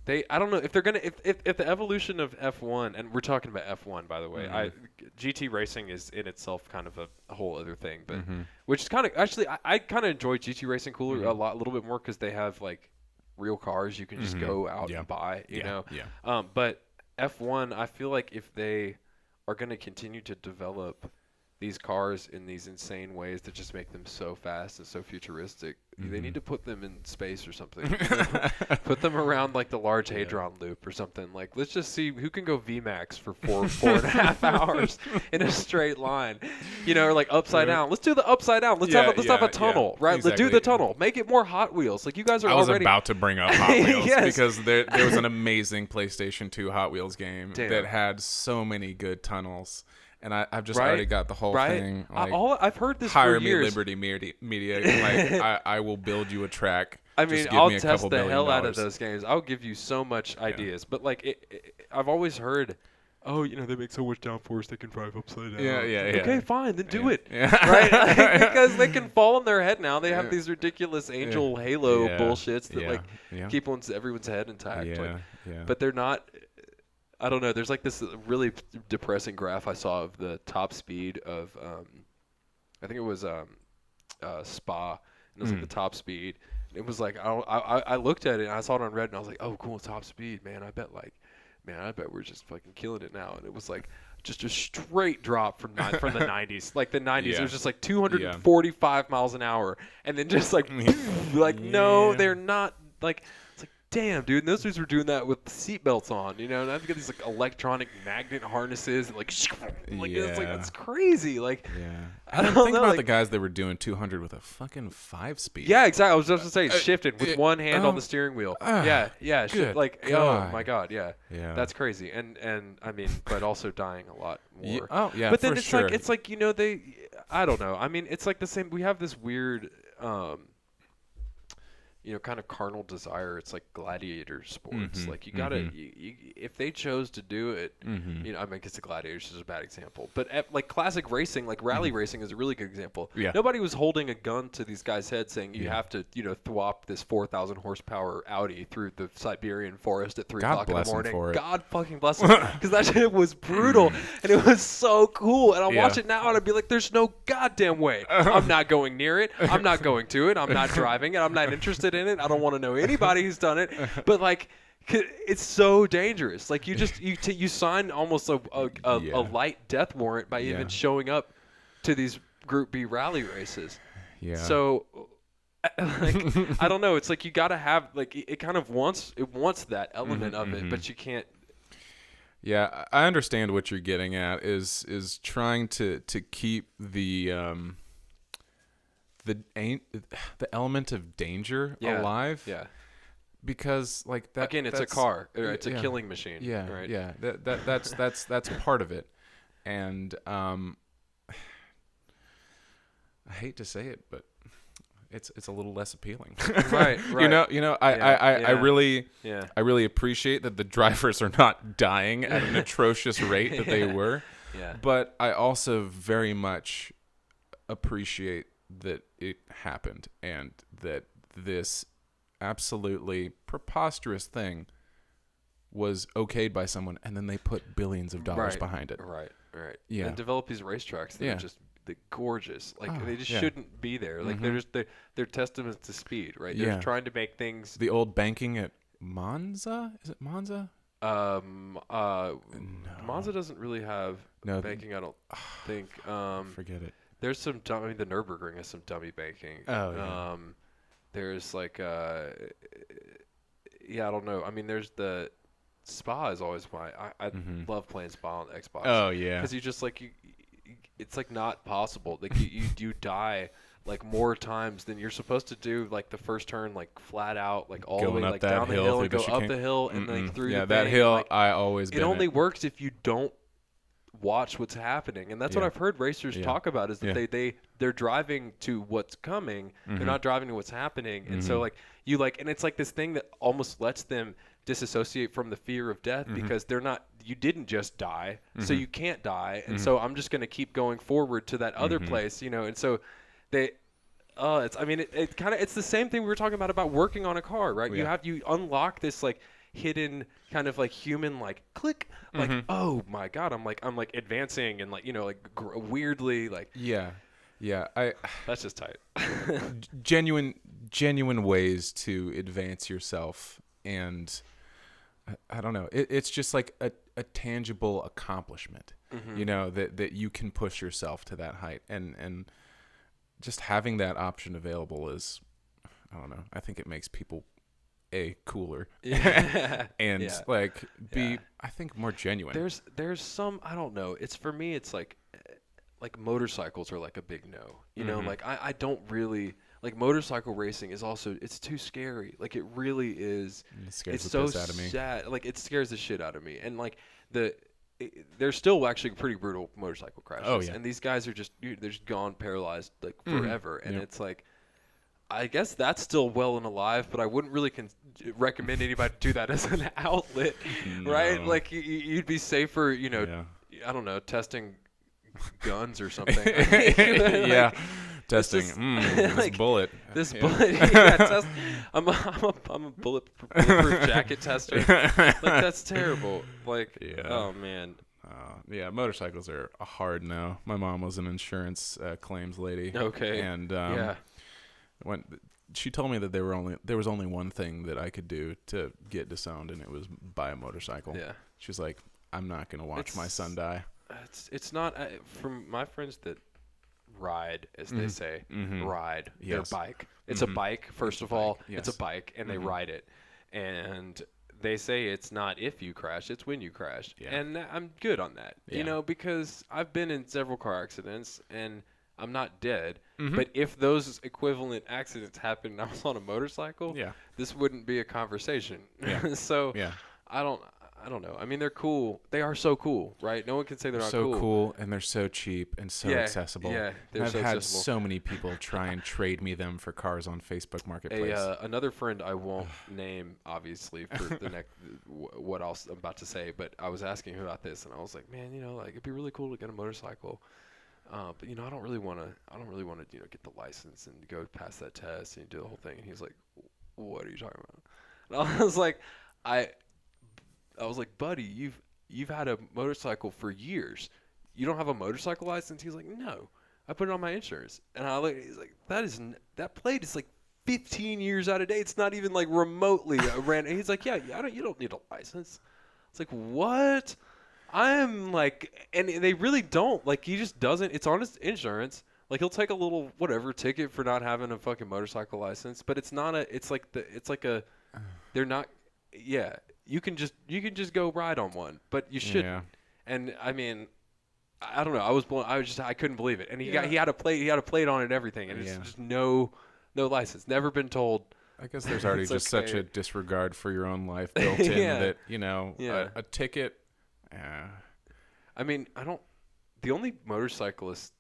I don't know if they're gonna if the evolution of F1, and we're talking about F1 by the way. GT racing is in itself kind of a whole other thing, but which is kind of actually I kind of enjoy GT racing cooler a little bit more because they have like real cars you can just go out and buy, you know. Yeah. But F1, I feel like if they are going to continue to develop these cars in these insane ways that just make them so fast and so futuristic, they need to put them in space or something. Put them around like the Large Hadron Loop or something. Like, let's just see who can go VMAX for four and a half hours in a straight line, or like upside down. Let's do the upside down. Let's have a tunnel, right? Exactly. Let's do the tunnel. Make it more Hot Wheels. Like you guys are already. I was about to bring up Hot Wheels Yes. because there was an amazing PlayStation 2 Hot Wheels game that had so many good tunnels. And I've just already got the whole thing. Like, I've heard this hire for years. me, Liberty Media. Like, I will build you a track. I mean, just give I'll me a test couple the hell $1 billion. out of those games. I'll give you so much ideas. But like, I've always heard oh, they make so much downforce they can drive upside down. Yeah. Okay, fine, then do it. Yeah. Right? Like, because they can fall on their head now. They have these ridiculous angel halo bullshits that keep everyone's head intact. Yeah. But they're not. I don't know. There's like this really depressing graph I saw of the top speed of, I think it was Spa, and it was like the top speed. And it was like I looked at it and I saw it on Reddit and I was like, oh, cool, top speed, man. I bet we're just fucking killing it now. And it was like just a straight drop from the 90s, like the 90s. Yeah. It was just like 245 miles an hour, and then just like, no, they're not like. Damn, dude, and those dudes were doing that with seatbelts on, and I've got these like electronic magnet harnesses, and it's like that's crazy. Like, I don't think know, about the guys that were doing 200 with a fucking 5-speed. Yeah, exactly. I was just gonna say, shifted with one hand on the steering wheel. Oh my god, yeah, that's crazy. And I mean, but also dying a lot more. But then it's sure. it's like I don't know. I mean, it's like the same. We have this weird. Kind of carnal desire. It's like gladiator sports. Like you gotta, if they chose to do it, I mean, I guess the gladiators is a bad example, but like classic racing, like rally racing is a really good example. Yeah. Nobody was holding a gun to these guys' heads saying you have to, thwop this 4,000 horsepower Audi through the Siberian forest at 3 o'clock in the morning. God fucking bless them, because that shit was brutal and it was so cool. And I'll watch it now and I'd be like, there's no goddamn way. I'm not going near it. I'm not going to it. I'm not driving it. I'm not interested in it. I don't want to know anybody who's done it, but like it's so dangerous. Like you sign almost a light death warrant by even showing up to these Group B rally races. Yeah. So like I don't know, it's like you got to have like it kind of wants that element of it, but you can't. Yeah, I understand what you're getting at is trying to keep the element of danger alive. Yeah. Because like that again, it's a car. It's a killing machine. Yeah. Right? Yeah. That's part of it. And I hate to say it, but it's a little less appealing. Right. I really appreciate that the drivers are not dying at an atrocious rate that they were. Yeah. But I also very much appreciate that it happened and that this absolutely preposterous thing was okayed by someone, and then they put billions of dollars behind it. Right. Yeah. And develop these racetracks that are just gorgeous. Like they just shouldn't be there. Like they're testaments to speed, right? They're trying to make things. The old banking at Monza? Is it Monza? No. Monza doesn't really have banking. I don't think. Forget it. There's some dummy. The Nürburgring has some dummy banking. Oh yeah. There's like I don't know. I mean, there's the Spa is always my. I love playing Spa on Xbox. Oh yeah. Because you just like it's like not possible. Like you die like more times than you're supposed to do. Like the first turn, like flat out, like all going the way like down the hill and go up the hill and then through the that bank. hill. Like, I always. It only works if you don't watch what's happening, and that's what I've heard racers talk about is that they're driving to what's coming. They're not driving to what's happening, and so like you like, and it's like this thing that almost lets them disassociate from the fear of death because they're not. You didn't just die, so you can't die, and so I'm just going to keep going forward to that other place, and so they. It kind of it's the same thing we were talking about working on a car, right? You unlock this like hidden kind of like human like click like oh my god I'm like advancing and like weirdly like that's just tight. genuine ways to advance yourself, and I don't know, it's just like a tangible accomplishment, that you can push yourself to that height, and just having that option available is, I don't know, I think it makes people cooler and I think more genuine. There's some, I don't know, it's for me it's like motorcycles are like a big no, like I don't really like motorcycle racing is also, it's too scary, like it really is. It scares it's the so piss out of me. Sad, like it scares the shit out of me, and like there's still actually pretty brutal motorcycle crashes. Oh yeah. And these guys are they're just gone paralyzed like forever, and it's like I guess that's still well and alive, but I wouldn't really recommend anybody do that as an outlet, right? No. Like you'd be safer, Yeah. I don't know, testing guns or something. Yeah. Like, Testing. just- This like, bullet. this Yeah. bullet, yeah, I'm a bulletproof jacket tester. Like that's terrible. Like, Yeah. oh man. Yeah, motorcycles are a hard no. My mom was an insurance claims lady. Okay. And Yeah. when she told me that there was only one thing that I could do to get disowned, and it was buy a motorcycle. Yeah. She was like, "I'm not gonna watch my son die." It's not from my friends that ride, as they say, ride Yes. their bike. It's a bike, first of all. Yes. It's a bike, and they ride it. And they say it's not if you crash, it's when you crash. Yeah. And I'm good on that, Yeah. because I've been in several car accidents, and I'm not dead. Mm-hmm. But if those equivalent accidents happened and I was on a motorcycle, Yeah. this wouldn't be a conversation. Yeah. So Yeah. I don't know. I mean, they're cool. They are so cool, right? No one can say they're not So cool, and they're so cheap and so Yeah, accessible. yeah, they're I've so had accessible. so many people try and trade me them for cars on Facebook Marketplace. Another friend I won't name, obviously, for the next what else I'm about to say, but I was asking him about this, and I was like, man, like it'd be really cool to get a motorcycle, but I don't really want to, get the license and go past that test and do the whole thing. And he's like, what are you talking about? And I was like, I was like, buddy, you've had a motorcycle for years. You don't have a motorcycle license? He's like, no, I put it on my insurance. And he's like, that plate is like 15 years out of date. It's not even like remotely a random. He's like, yeah, you don't need a license. It's like, what? I'm like, and they really don't. Like, he just doesn't. It's on his insurance. Like, he'll take a little whatever ticket for not having a fucking motorcycle license, but it's not a. It's like they're not. Yeah, you can just go ride on one, but you shouldn't. Yeah. And I mean, I don't know. I couldn't believe it. And he Yeah. had a plate on it and everything, and it's Yeah. just no license. Never been told. I guess there's already It's just such okay. a disregard for your own life built in Yeah. that, Yeah. a ticket. I mean, the only motorcyclists,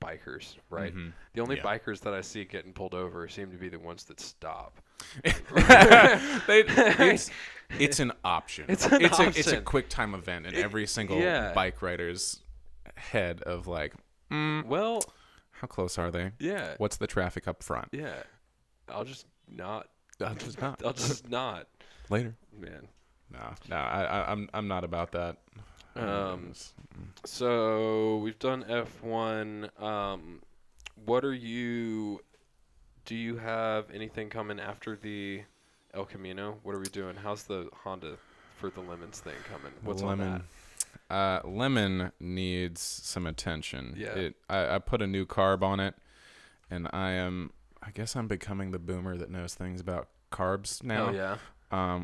bikers, right? Mhm. The only Yeah. bikers that I see getting pulled over seem to be the ones that stop. It's an option. It's an It's a option. quick time event in every single yeah. bike rider's head of like, Well, how close are they? yeah, What's the traffic up front? yeah. I'll just not. I'll just not. I'll just not, Later. man. No, I'm not about that. So we've done F1. Do you have anything coming after the El Camino? What are we doing? How's the Honda for the Lemons thing coming? What's on that? Lemon needs some attention. Yeah. I put a new carb on it, and I guess I'm becoming the boomer that knows things about carbs now. Oh yeah.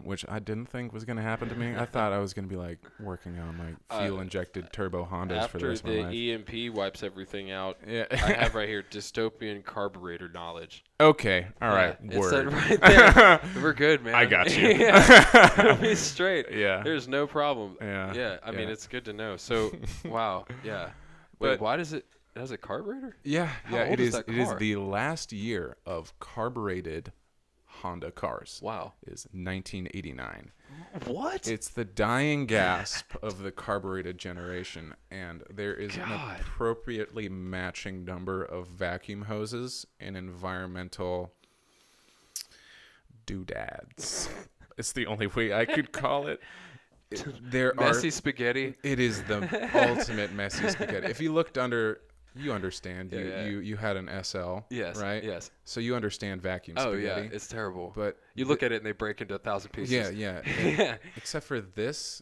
Which I didn't think was going to happen to me. I thought I was going to be like working on like fuel injected turbo Hondas for the After rest of my the life. EMP wipes everything out, Yeah. I have right here dystopian carburetor knowledge. Okay. All right. Yeah, it Word. said right there. We're good, man. I got you. Yeah. It'll be straight. Yeah. There's no problem. Yeah. Yeah. I mean, Yeah. it's good to know. So, wow. Yeah. Wait, But- why does it has a carburetor? Yeah. How Yeah. old It is is. that It is car? the last year of carbureted Honda cars. Wow. Is 1989. What? It's the dying gasp of the carbureted generation, and there is an God. appropriately matching number of vacuum hoses and environmental doodads. It's the only way I could call it. There Messy are. spaghetti. It is the ultimate messy spaghetti. If you looked under, you understand. Yeah, yeah. You had an SL. Yes. Right. Yes. So you understand vacuum Oh spaghetti. yeah, it's terrible. But you look at it and they break into 1,000 pieces. yeah, yeah. Yeah. Except for this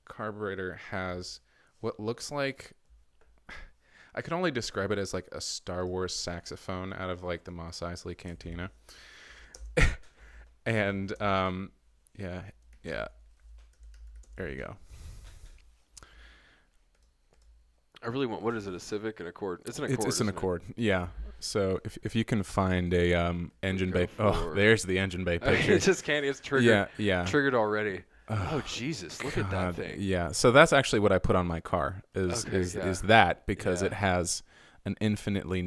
carburetor has what looks like, I could only describe it as like a Star Wars saxophone out of like the Mos Eisley Cantina. And yeah. There you go. I really want. What is it? A Civic, an Accord? It's an Accord. It's an isn't it? Accord. Yeah. So if you can find a engine bay, Go oh, for- there's the engine bay picture. It just can't. It's triggered. Yeah. Triggered already. Oh Jesus! Look at that God, thing. Yeah. So that's actually what I put on my car is Okay, yeah. that because Yeah. it has an infinitely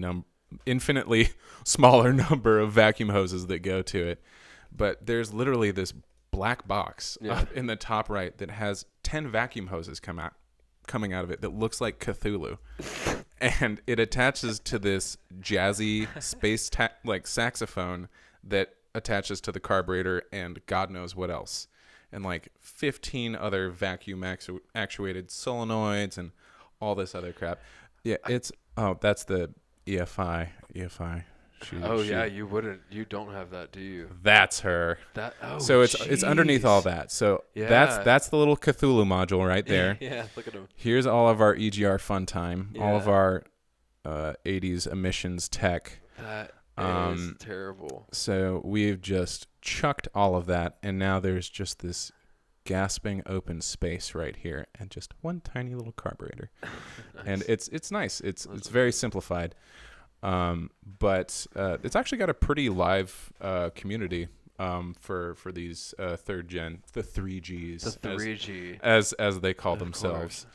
infinitely smaller number of vacuum hoses that go to it. But there's literally this black box up in the top right that has 10 vacuum hoses coming out of it that looks like Cthulhu. And it attaches to this jazzy space like saxophone that attaches to the carburetor and God knows what else. And like 15 other vacuum actuated solenoids and all this other crap. Yeah, that's the EFI. You don't have that, do you? That's her. So it's underneath all that. So that's the little Cthulhu module right there. Yeah, look at him. Here's all of our EGR fun time, all of our 80s emissions tech. That is terrible. So we've just chucked all of that, and now there's just this gasping open space right here, and just one tiny little carburetor. Nice. And it's nice. It's very simplified, but it's actually got a pretty live community for these third gen, the 3Gs, the 3G as they call themselves.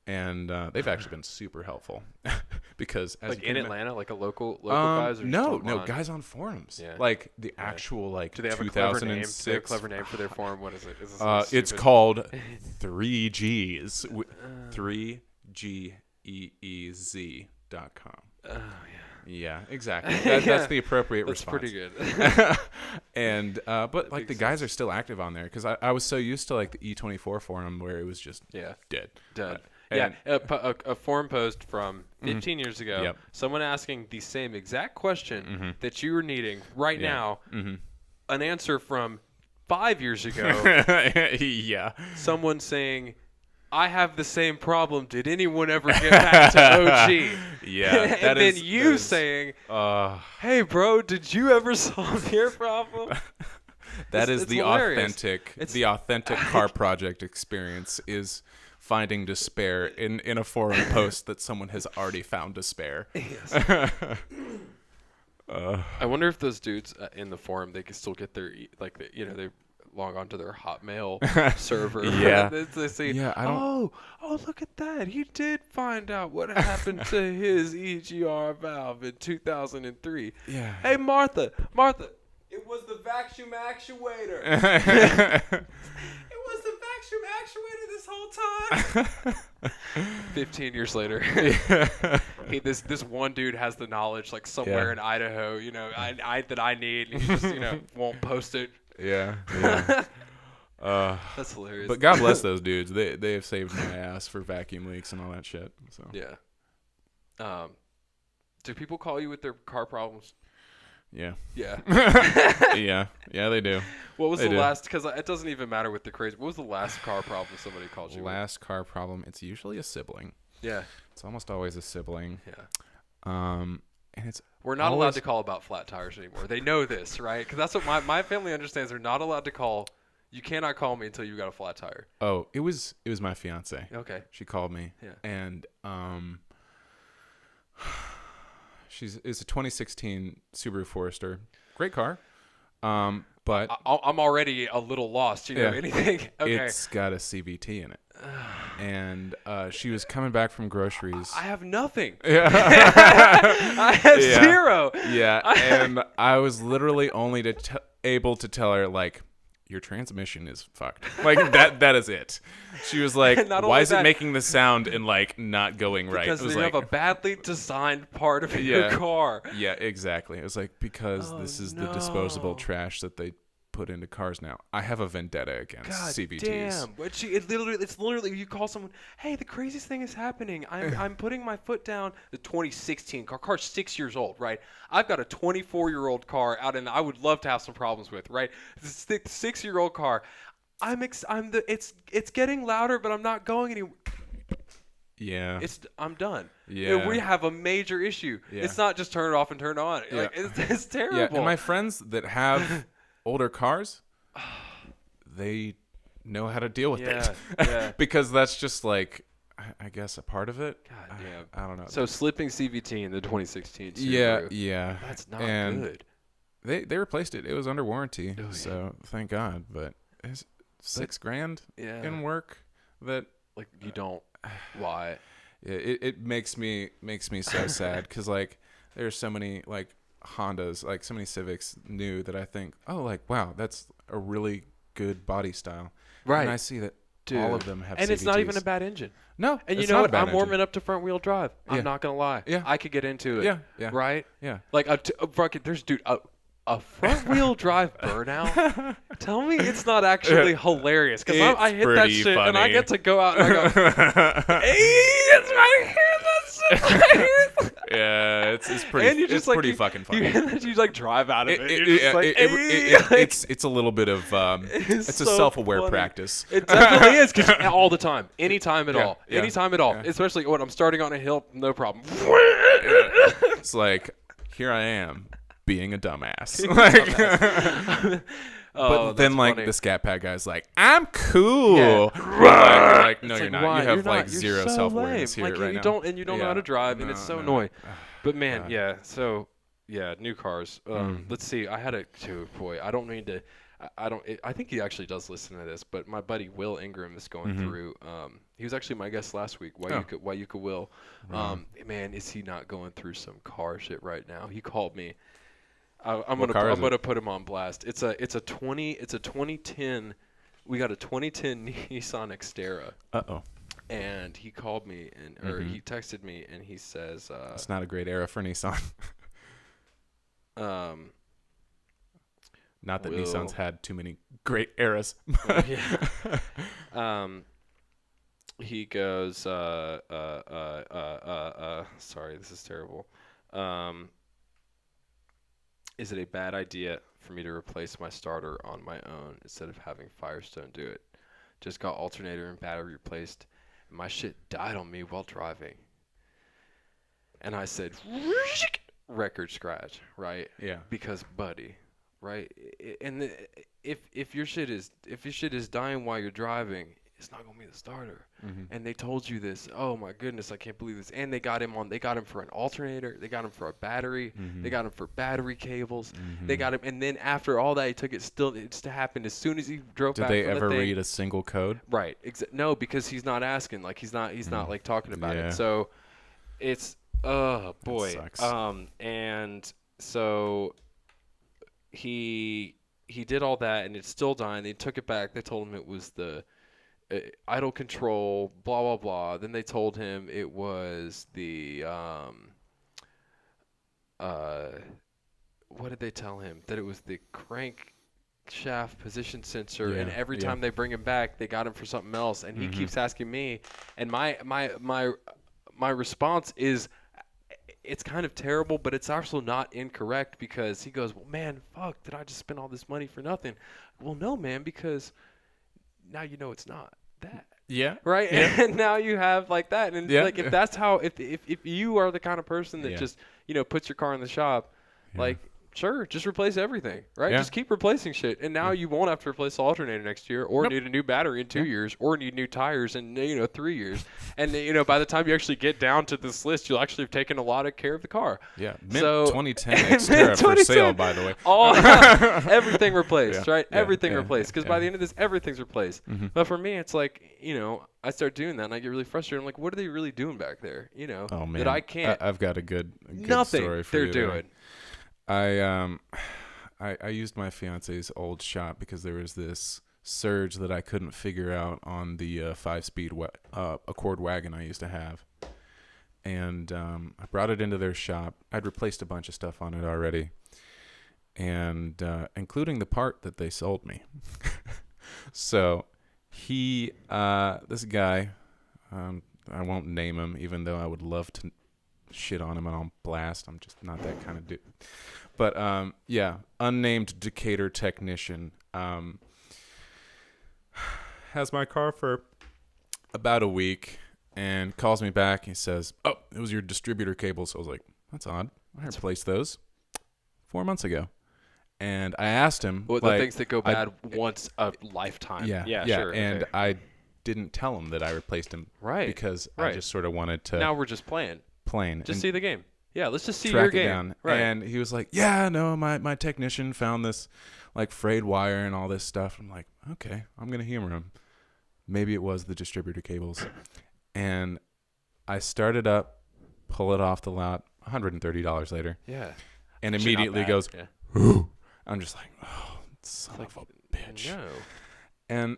And they've actually been super helpful because as like in Atlanta, like a local guys. Or no, guys on forums. Yeah. Like the actual like. Do they have 2006. a clever name for their forum? What is it? Is this it's called 3Gs. 3GEEZ.com. Oh yeah. Yeah, exactly. That's the appropriate response. That's pretty good. And but like the guys are still active on there because I was so used to like the E24 forum where it was just dead. A forum post from 15 years ago. Yep. Someone asking the same exact question that you are needing right now. An answer from 5 years ago. Yeah. Someone saying, I have the same problem. Did anyone ever get back to OG? Yeah. And then you saying, hey, bro, did you ever solve your problem? That is the hilarious. authentic car project experience is finding despair in a forum post that someone has already found despair. Yes. I wonder if those dudes in the forum, they can still get their, they log on to their Hotmail server. Yeah. They say, oh, look at that. He did find out what happened to his EGR valve in 2003. Yeah. Hey, Martha, it was the vacuum actuator. It was the vacuum actuator this whole time. 15 years later, this one dude has the knowledge, like somewhere in Idaho, that I need. And he just, won't post it. Yeah. That's hilarious. But God bless those dudes. They have saved my ass for vacuum leaks and all that shit. So yeah. Do people call you with their car problems? Yeah. Yeah. Yeah, they do. What was the last? Because it doesn't even matter with the crazy. What was the last car problem somebody called you? Last car problem. It's usually a sibling. Yeah. It's almost always a sibling. Yeah. And it's we're not allowed to call about flat tires anymore. They know this, right? Because that's what my family understands. They're not allowed to call. You cannot call me until you got a flat tire. Oh, it was my fiance. Okay. She called me. Yeah. And it's a 2016 Subaru Forester. Great car. But I'm already a little lost. Anything? Okay. It's got a CVT in it. And she was coming back from groceries. I have nothing. Yeah. I have zero. Yeah. And I was literally only able to tell her, like, your transmission is fucked. Like, that is it. She was like, why is it making the sound and, like, not going right? Because you have a badly designed part of your car. Yeah, exactly. It was like, because this is the disposable trash that they put into cars now. I have a vendetta against CVTs. Damn. But it's literally you call someone, hey, the craziest thing is happening. I'm putting my foot down. The 2016 car's 6 years old, right? I've got a 24-year-old car out, and I would love to have some problems with, right? This 6-year-old car. It's getting louder, but I'm not going anywhere. Yeah. I'm done. Yeah. We have a major issue. Yeah. It's not just turn it off and turn it on. Yeah. Like, it's terrible. Yeah. And my friends that have older cars, they know how to deal with it. Yeah. Because that's just like, I guess, a part of it. God damn. I don't know. So slipping CVT in the 2016 Subaru. Subaru. Yeah. That's not good. They replaced it. It was under warranty. So thank God. But it's $6,000 in work that, like, you don't. Why? It makes me so sad because, like, there's so many like Hondas, like so many Civics new that I think, oh, like wow, that's a really good body style. Right. And I see that Dude. all of them have and CVTs. it's not even a bad engine. No, And you it's know not what? a bad I'm engine. warming up to front wheel drive. Yeah. I'm not gonna lie. Yeah. I could get into it. Yeah, yeah. Right? Yeah. Like fucking there's a front wheel drive burnout. Tell me it's not actually hilarious because I hit that pretty shit and I funny. get to go out and I go, hey, it's right here. That's right here. Yeah, it's pretty. And you just it's like pretty fucking funny. You like drive out of it. You're just like, "Hey," It's a little bit of it's a so self-aware funny. practice. It definitely is, cause all the time, anytime at Yeah, all, yeah, anytime at all. yeah. Especially when I'm starting on a hill, no problem. It's like here I am being a dumbass. Like, Oh, but then that's like funny. the Scat Pack guy's like, I'm cool. Yeah. You're like, no, It's you're like, not. why? You have You're like not. You're zero so self-awareness lame. here Like, right you now. don't know how to drive, and it's so annoying. But man, yeah. So yeah, new cars. Let's see. I had a boy. I don't mean to. I think he actually does listen to this, but my buddy Will Ingram is going through. He was actually my guest last week. Wayuka Will. Man, is he not going through some car shit right now? He called me. I'm gonna put him on blast. It's a 2010. We got a 2010 Nissan Xterra. Uh-oh. And he called me or he texted me and he says, It's not a great era for Nissan. Not that Nissan's had too many great eras. yeah. He goes, sorry, this is terrible. Is it a bad idea for me to replace my starter on my own instead of having Firestone do it? Just got alternator and battery replaced, and my shit died on me while driving. And I said, record scratch, right? Yeah. Because, buddy, right? And if your shit is dying while you're driving, it's not gonna be the starter. And they told you this. Oh my goodness, I can't believe this. And they got him for an alternator. They got him for a battery. They got him for battery cables. They got him, and then after all that, it just happened as soon as he drove back. Did they from ever the thing. read a single code? Right. No, because he's not asking. Like he's not like talking about it. So it's boy. That sucks. And so he did all that, and it's still dying. They took it back. They told him it was the idle control, blah blah blah. Then they told him it was the what did they tell him? That it was the crankshaft position sensor. Yeah, And every time they bring him back, they got him for something else. And he keeps asking me, and my response is, it's kind of terrible, but it's also not incorrect, because he goes, well, man, fuck, did I just spend all this money for nothing? Well, no, man, because now you know it's not that. Yeah. Right? Yeah. And now you have like that. And Yeah. like, if that's how, if you are the kind of person that just, puts your car in the shop, like, sure, just replace everything, right? Yeah. Just keep replacing shit. And now you won't have to replace the alternator next year, or need a new battery in 2 years, or need new tires in 3 years. And by the time you actually get down to this list, you'll actually have taken a lot of care of the car. Yeah. Mint So- 2010 Xterra for sale, by the way. Everything replaced, right? Yeah. Everything Yeah. replaced. Because by the end of this, everything's replaced. But for me, it's like, I start doing that and I get really frustrated. I'm like, what are they really doing back there? Oh man, that I can't. I've got a good Nothing story for they're you there. doing. I used my fiance's old shop because there was this surge that I couldn't figure out on the 5-speed Accord wagon I used to have, and I brought it into their shop. I'd replaced a bunch of stuff on it already, and including the part that they sold me. So this guy, I won't name him, even though I would love to shit on him and on blast. I'm just not that kind of dude. But unnamed Decatur technician has my car for about a week and calls me back. He says, "Oh, it was your distributor cables." I was like, "That's odd. I replaced those 4 months ago." And I asked him, Well, the things that go bad once a lifetime. Yeah, sure. And okay. I didn't tell him that I replaced him, Right. Because Right. I just sort of wanted to Now we're just playing. and Just see the game. Yeah, let's just see track your it game. down. Right. And he was like, "Yeah, no, my technician found this like frayed wire and all this stuff." I'm like, "Okay, I'm gonna humor him. Maybe it was the distributor cables." And I started up, pull it off the lot. $130 later. Yeah. And Actually, not immediately bad. goes, Yeah. "Ooh." I'm just like, oh, son Like, of a bitch. No. And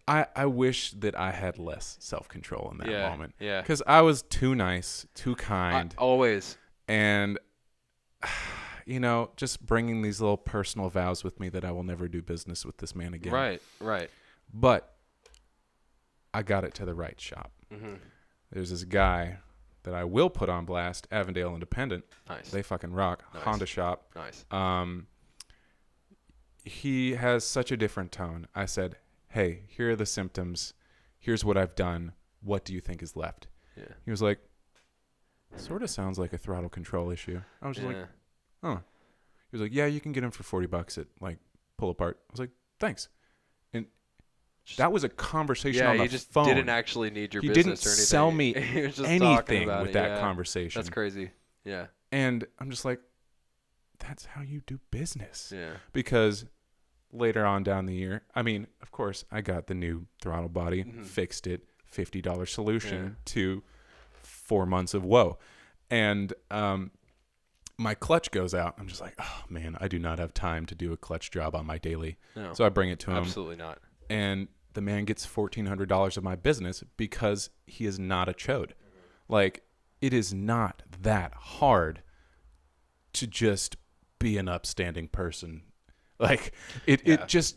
I wish that I had less self-control in that Yeah, moment. yeah. Because I was too nice, too kind. Always. And, just bringing these little personal vows with me that I will never do business with this man again. Right. But I got it to the right shop. Mm-hmm. There's this guy that I will put on blast, Avondale Independent. Nice. They fucking rock. Nice. Honda shop. Nice. He has such a different tone. I said, hey, here are the symptoms. Here's what I've done. What do you think is left? Yeah. He was like, sort of sounds like a throttle control issue. I was just like, huh. He was like, yeah, you can get them for $40 at like pull apart. I was like, thanks. And that was a conversation on the he just phone. didn't actually need your He business didn't or anything. sell me He was just talking anything about with it. that Yeah. conversation. That's crazy. Yeah. And I'm just like, that's how you do business. Yeah. Because later on down the year, I mean, of course, I got the new throttle body, Mm-hmm. fixed it, $50 solution Yeah. to 4 months of woe. And my clutch goes out. I'm just like, oh, man, I do not have time to do a clutch job on my daily. No. So I bring it to him. Absolutely not. And the man gets $1,400 of my business because he is not a chode. Like, it is not that hard to just be an upstanding person. Like, it just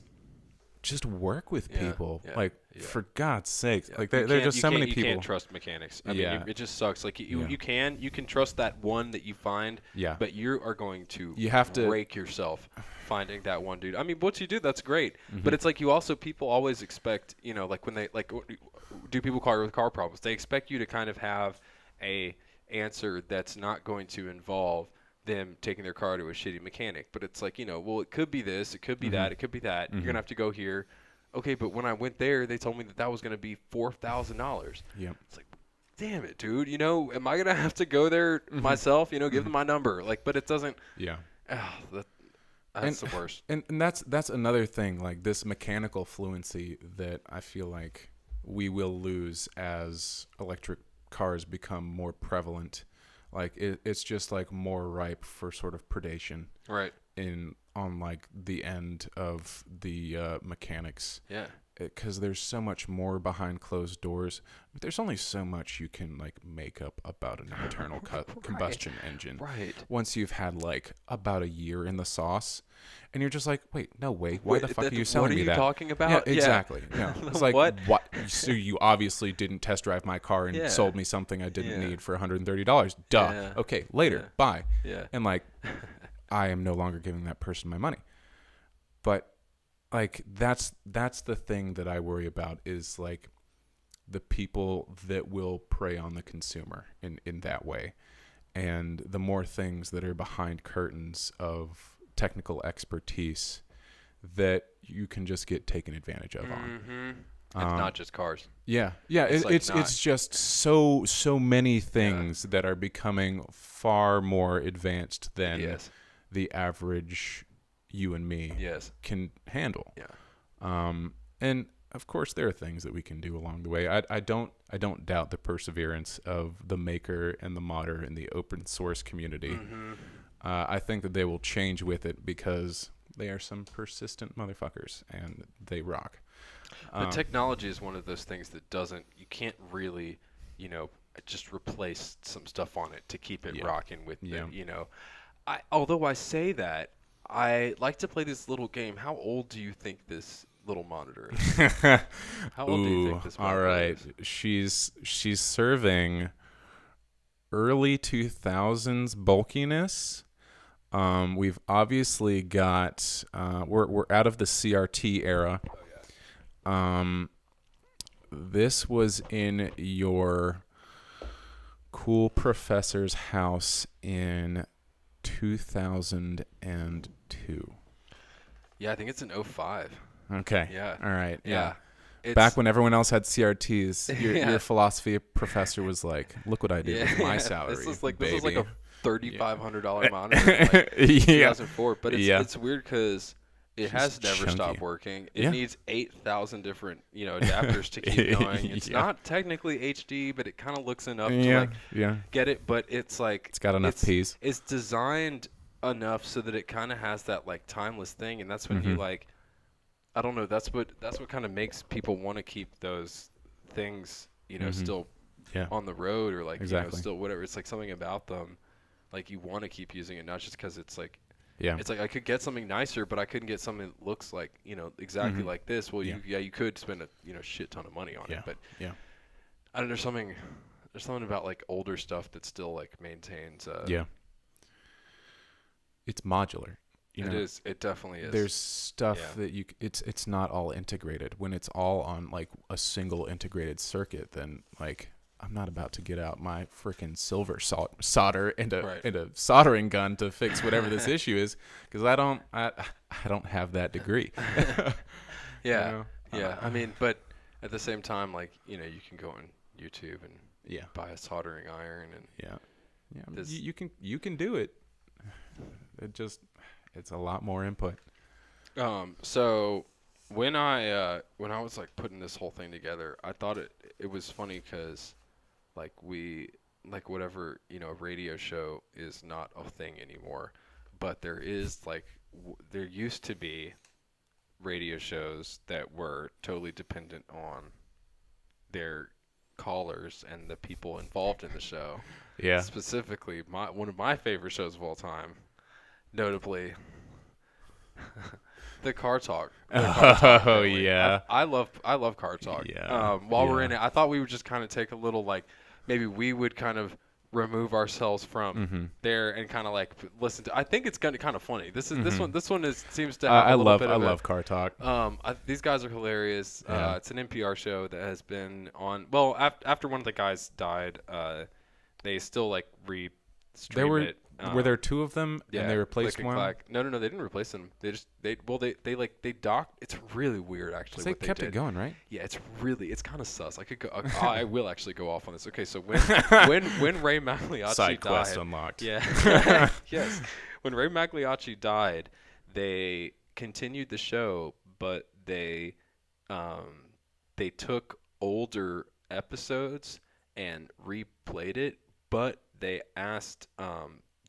work with Yeah, people. yeah, like, yeah. for God's sake. Yeah. Like, there are just so many You people. can't trust mechanics. I Yeah. mean, it just sucks. Like you Yeah. you can trust that one that you find. Yeah. But you are going to You have to- break yourself finding that one dude. I mean, what you do, that's great. Mm-hmm. But it's like people always expect, like when they do people call with car problems? They expect you to kind of have a answer that's not going to involve them taking their car to a shitty mechanic. But it's like, well, it could be this, it could be that, it could be that. You're gonna have to go here. Okay, but when I went there, they told me that was going to be $4,000. Yep. It's like, damn it, dude. Am I going to have to go there myself? Give them my number. Like, but it doesn't. Yeah. That's the worst. And that's another thing, like this mechanical fluency that I feel like we will lose as electric cars become more prevalent. Like it's just like more ripe for sort of predation. Right. On like the end of the mechanics. Yeah. Because there's so much more behind closed doors. There's only so much you can like make up about an internal combustion engine. Right. Once you've had like about a year in the sauce, and you're just like, wait, no way. Why the fuck are you selling me that? What are you talking about? Yeah, exactly. Yeah. It's like, What? So you obviously didn't test drive my car and Yeah. sold me something I didn't Yeah. need for $130. Duh. Yeah. Okay, later. Yeah. Bye. Yeah. And like, I am no longer giving that person my money. But like that's the thing that I worry about is like the people that will prey on the consumer in that way. And the more things that are behind curtains of technical expertise that you can just get taken advantage of on. Mm-hmm. It's not just cars. Yeah. It's like It's just so many things that are becoming far more advanced than Yes. the average you and me Yes. can handle. Yeah. And of course there are things that we can do along the way. I don't doubt the perseverance of the maker and the modder and the open source community. Mm-hmm. I think that they will change with it because they are some persistent motherfuckers and they rock. But technology is one of those things that you can't really, just replace some stuff on it to keep it rocking with Yeah. Although I say that, I like to play this little game. How old do you think this little monitor is? How old do you think this monitor all right. is? She's serving early 2000s bulkiness. We've obviously got we're out of the CRT era. This was in your cool professor's house in 2002. Yeah, I think it's an 05. Okay. Yeah. All right. Yeah. It's, Back when everyone else had CRTs, Yeah. your philosophy professor was like, "Look what I did with my yeah, salary." This was like baby. a $3,500 monitor in like Yeah. 2004. But it's weird because It has never chunky. stopped working. It Yeah. needs 8,000 different, adapters to keep going. It's Yeah. not technically HD, but it kind of looks enough to Yeah, like yeah. get it. But it's like It's got enough P's. It's designed enough so that it kind of has that like timeless thing, and that's when you Mhm. like, I don't know. That's what kind of makes people want to keep those things, still Yeah. on the road or like Exactly. still whatever. It's like something about them, like you want to keep using it, not just because it's like. Yeah. It's like I could get something nicer, but I couldn't get something that looks like exactly Mhm. like this. Well, Yeah. you could spend a shit ton of money on Yeah. it, but Yeah. I don't know. There's something about like older stuff that still like maintains. Yeah. It's modular. It is. It definitely is. There's stuff Yeah. that it's not all integrated. When it's all on like a single integrated circuit, then like I'm not about to get out my freaking silver solder and Right. a soldering gun to fix whatever this issue is, because I don't have that degree. Yeah. know? Yeah. I mean, but at the same time, like you can go on YouTube and Yeah. buy a soldering iron and Yeah. Yeah. This- You can do it. It's a lot more input. So when I was like putting this whole thing together, I thought it was funny because like whatever radio show is not a thing anymore, but there is like there used to be radio shows that were totally dependent on their callers and the people involved in the show. Yeah. Specifically, one of my favorite shows of all time, notably, the Car Talk. Oh yeah. I love Car Talk. Yeah. While we're Yeah. in it, I thought we would just kind of take a little like maybe we would kind of remove ourselves from Mm-hmm. there and kind of like listen to. I think it's kind of funny. This Mhm. one seems to have I a little love bit I of love car talk. these guys are hilarious. Yeah. It's an NPR show that has been on. Well, after one of the guys died, they still like There were it. were there two of them Yeah, and they replaced Click and one? Clack. No, they didn't replace them. They docked. It's really weird actually. They What kept they it did. going, right? Yeah, it's kind of sus. I could go. I will actually go off on this. Okay, so when Ray Magliacci Side died, quest unlocked. yeah, yes, when Ray Magliacci died, they continued the show, but they took older episodes and replayed it, but they asked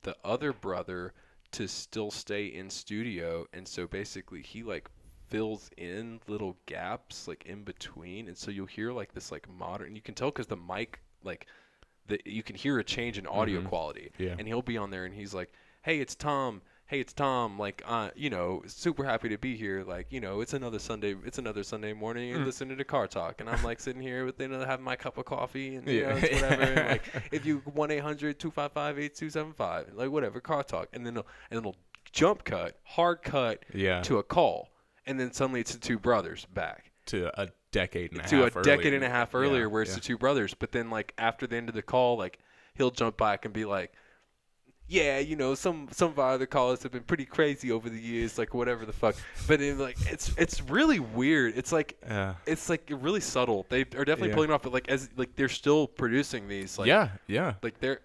the other brother to still stay in studio, and so basically he like fills in little gaps like in between, and so you'll hear like this like modern, you can tell because the mic like you can hear a change in audio Mhm. quality. Yeah. And he'll be on there and he's like, hey, it's Tom, like super happy to be here, like it's another Sunday morning and listening to Car Talk, and I'm like sitting here with having my cup of coffee and it's whatever, and, like if you 1-800-255-8275, like whatever, Car Talk, and then it'll jump cut, hard cut Yeah. to a call, and then suddenly it's the two brothers back To a decade and a half to a earlier. decade and a half earlier, Yeah, where it's yeah. the two brothers. But then, like after the end of the call, like he'll jump back and be like, "Yeah, some of our other callers have been pretty crazy over the years, like whatever the fuck." But it's really weird. It's like really subtle. They are definitely Yeah. pulling it off, but like as like they're still producing these. Like, yeah. Like they're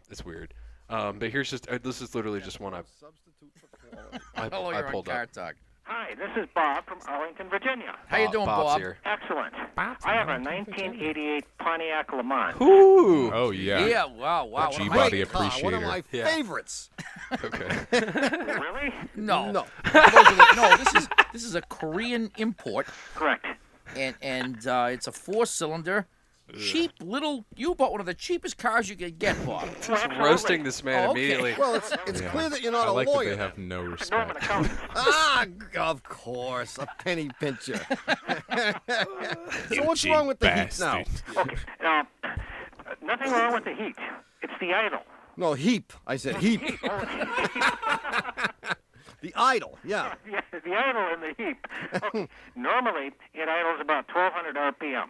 it's weird. But here's just this is literally just one I Hello, you're on pulled Car up. Talk. Hi, this is Bob from Arlington, Virginia. How you doing, Bob's Bob? here. Excellent. Bob's I have a from 1988 Pontiac Le Mans. Ooh. Oh yeah. Yeah, wow. One of G-body my- One of my Yeah. favorites. Okay. Really? No. No. No, this is a Korean import, Correct. and it's a 4-cylinder, cheap little. You bought one of the cheapest cars you could get, Bob. Just roasting this man Oh, okay. immediately. Well, it's clear that you're not I a like lawyer. that they have no Norman respect. Accountant. Of course, a penny pincher. So what's wrong with the heat now? Okay. Now, nothing wrong with the heat. It's the idle. No, heap. I said heap. The idle, yeah. Yeah, the idle and the heap. Okay. Normally, it idles about 1,200 RPM.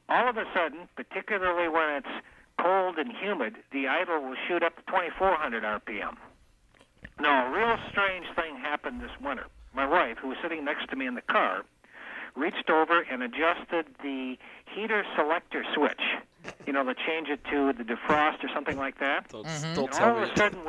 All of a sudden, particularly when it's cold and humid, the idle will shoot up to 2,400 RPM. Now, a real strange thing happened this winter. My wife, who was sitting next to me in the car, reached over and adjusted the heater selector switch to change it to the defrost or something like that. Don't And tell all me. of a sudden,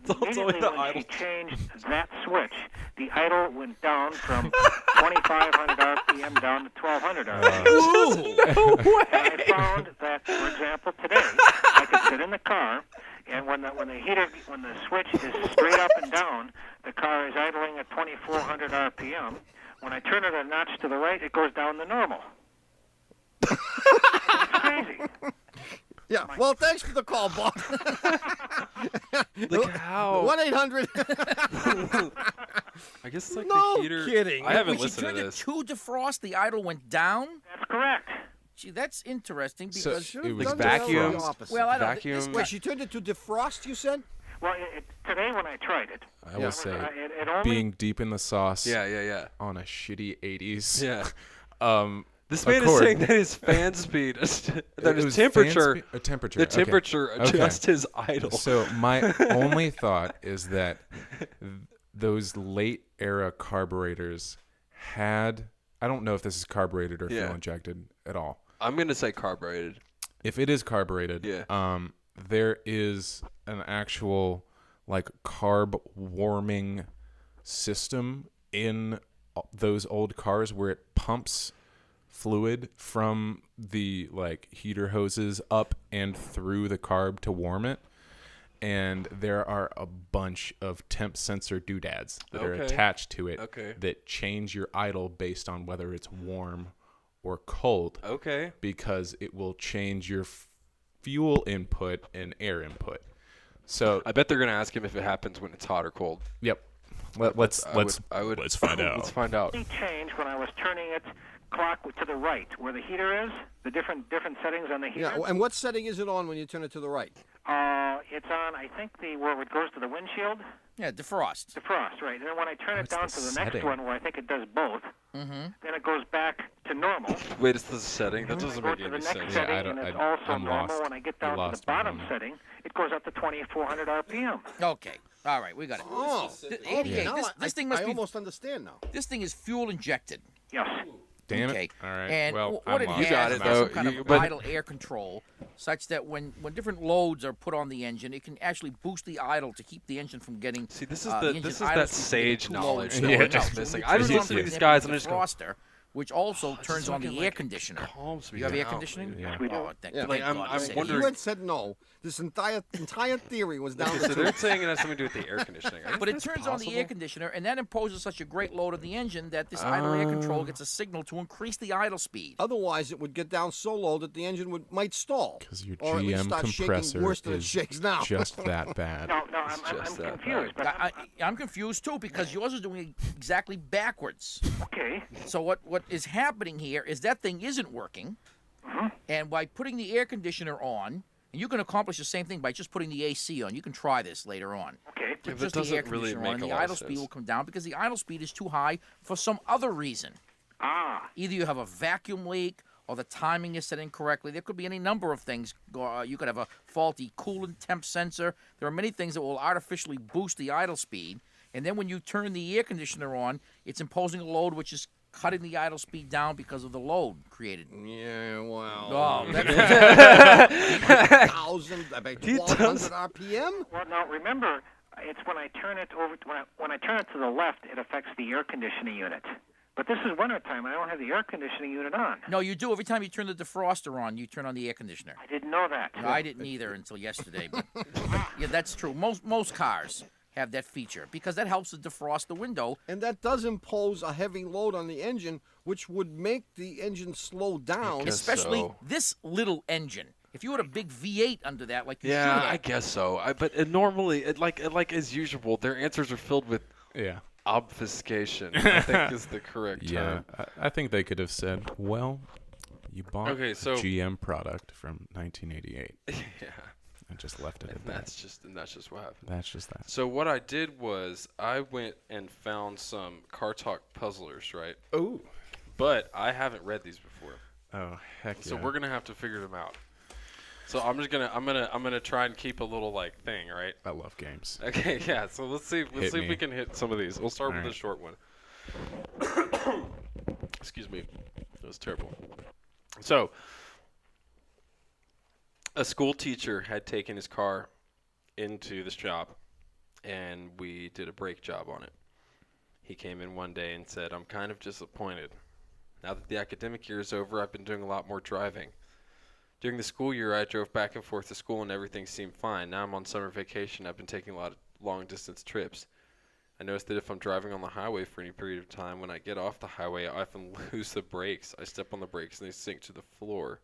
Don't tell me immediately the when she idle. changed that switch, the idle went down from 2,500 RPM down to 1,200 RPM. No way. And I found that, for example, today, I could sit in the car, and when the switch is straight up and down, the car is idling at 2,400 RPM. When I turn it a notch to the right, it goes down to normal. It's crazy. Yeah. Well, thanks for the call, Bob. Like how? 1-800. I guess like No the heater. kidding. I haven't When she listened to turned it this. to defrost, the idle went down. That's correct. Gee, that's interesting So because Should've it was done vacuum. the opposite. well, I don't. Vacuum. This Wait, she turned it to defrost, you said? Well, today when I tried it, I will say, it only being deep in the sauce Yeah. on a shitty 80s. Yeah. This Accord. man is saying that his fan speed, that It his was temperature, fan spe- temperature. the okay. temperature Okay. adjusts his idle. So my only thought is that those late era carburetors had, I don't know if this is carbureted or Yeah. fuel injected at all. I'm gonna say carbureted. If it is carbureted, Yeah. there is an actual like carb warming system in those old cars where it pumps fluid from the like heater hoses up and through the carb to warm it. And there are a bunch of temp sensor doodads that are Okay. attached to it Okay. that change your idle based on whether it's warm or cold, Okay. because it will change your fuel input and air input. So, I bet they're gonna ask him if it happens when it's hot or cold. yep. Let's I would let's find out. Let's find out. only changed when I was turning it clock to the right, where the heater is. The different settings on the heater. Yeah. And what setting is it on when you turn it to the right? It's on, I think, where it goes to the windshield. yeah, defrost. Defrost, right. And then when I turn it it's down the to the next setting. one, where I think it does both, then it goes back to normal. Wait, it's the setting. That When I doesn't go make to the any next sense. Yeah, setting, I don't- and it's I- also I'm normal. lost. When I get You down to lost the me bottom on that. setting, it goes up to 2,400 RPM. Okay, all right, we got it. Oh. The 88. Now This thing must I be. almost understand now. This thing is fuel injected. Yes. Damn Okay. it. All right. And well, what I'm it lost. has You got is it, some though. kind You- of but- idle air control, such that when different loads are put on the engine, it can actually boost the idle to keep the engine from getting. See, this is the the engine this is idle that speed getting sage too low knowledge and that slow we're down. just So missing. you I just turn listen on to these the guys and I just go, defroster, which also turns on the fucking, air like, conditioner. calms me You have air down, conditioning? dude. Yes, we do. Oh, thank Yeah. Like, thank I'm God's sake. wondering- You had said no. This entire theory was down So to they're two. saying it has something to do with the air conditioning. I guess But it that's turns on the air possible. conditioner, and that imposes such a great load of the engine that this idle air control gets a signal to increase the idle speed. Otherwise, it would get down so low that the engine might stall. Because your Or at least GM start shaking compressor worse than it is shakes now. just that bad. No, I'm just that confused. But I'm confused too because yours is doing exactly backwards. okay. So what is happening here is that thing isn't working, and by putting the air conditioner on, and you can accomplish the same thing by just putting the AC on. You can try this later on. Okay. Yeah, but Just it the air doesn't really conditioner make on, and a the lot of idle speed sense. will come down because the idle speed is too high for some other reason. Ah. Either you have a vacuum leak or the timing is set incorrectly. There could be any number of things. You could have a faulty coolant temp sensor. There are many things that will artificially boost the idle speed. And then when you turn the air conditioner on, it's imposing a load which is cutting the idle speed down because of the load created. Yeah, well. Oh, that's 1,000, about He 1,200 RPM? Well, now remember, it's when I turn it over. When I turn it to the left, it affects the air conditioning unit. But this is wintertime. I don't have the air conditioning unit on. No, you do. Every time you turn the defroster on, you turn on the air conditioner. I didn't know that. No, I didn't either until yesterday. But yeah, that's true. Most cars have that feature because that helps to defrost the window. And that does impose a heavy load on the engine, which would make the engine slow down. guess Especially so. this little engine. If you had a big V8 under that, like you Yeah, should I have, guess so. But normally, like as usual, their answers are filled with Yeah. obfuscation. I think is the correct Yeah. term. I think they could have said, well, you bought Okay, so- a GM product from 1988 Yeah, and just left it at and that. that's just what happened. That's just that. So what I did was I went and found some Car Talk puzzlers, right? Oh. But I haven't read these before, Oh, heck so yeah. we're gonna have to figure them out. So I'm gonna try and keep a little like thing, right? I love games. Okay, yeah. So let's see Hit if me. we can hit some of these. We'll start with Alright. the short one. Excuse me, that was terrible. So A school teacher had taken his car into the shop, and we did a brake job on it. He came in one day and said, "I'm kind of disappointed. Now that the academic year is over, I've been doing a lot more driving. During the school year, I drove back and forth to school and everything seemed fine. Now I'm on summer vacation. I've been taking a lot of long-distance trips. I noticed that if I'm driving on the highway for any period of time, when I get off the highway, I often lose the brakes. I step on the brakes and they sink to the floor.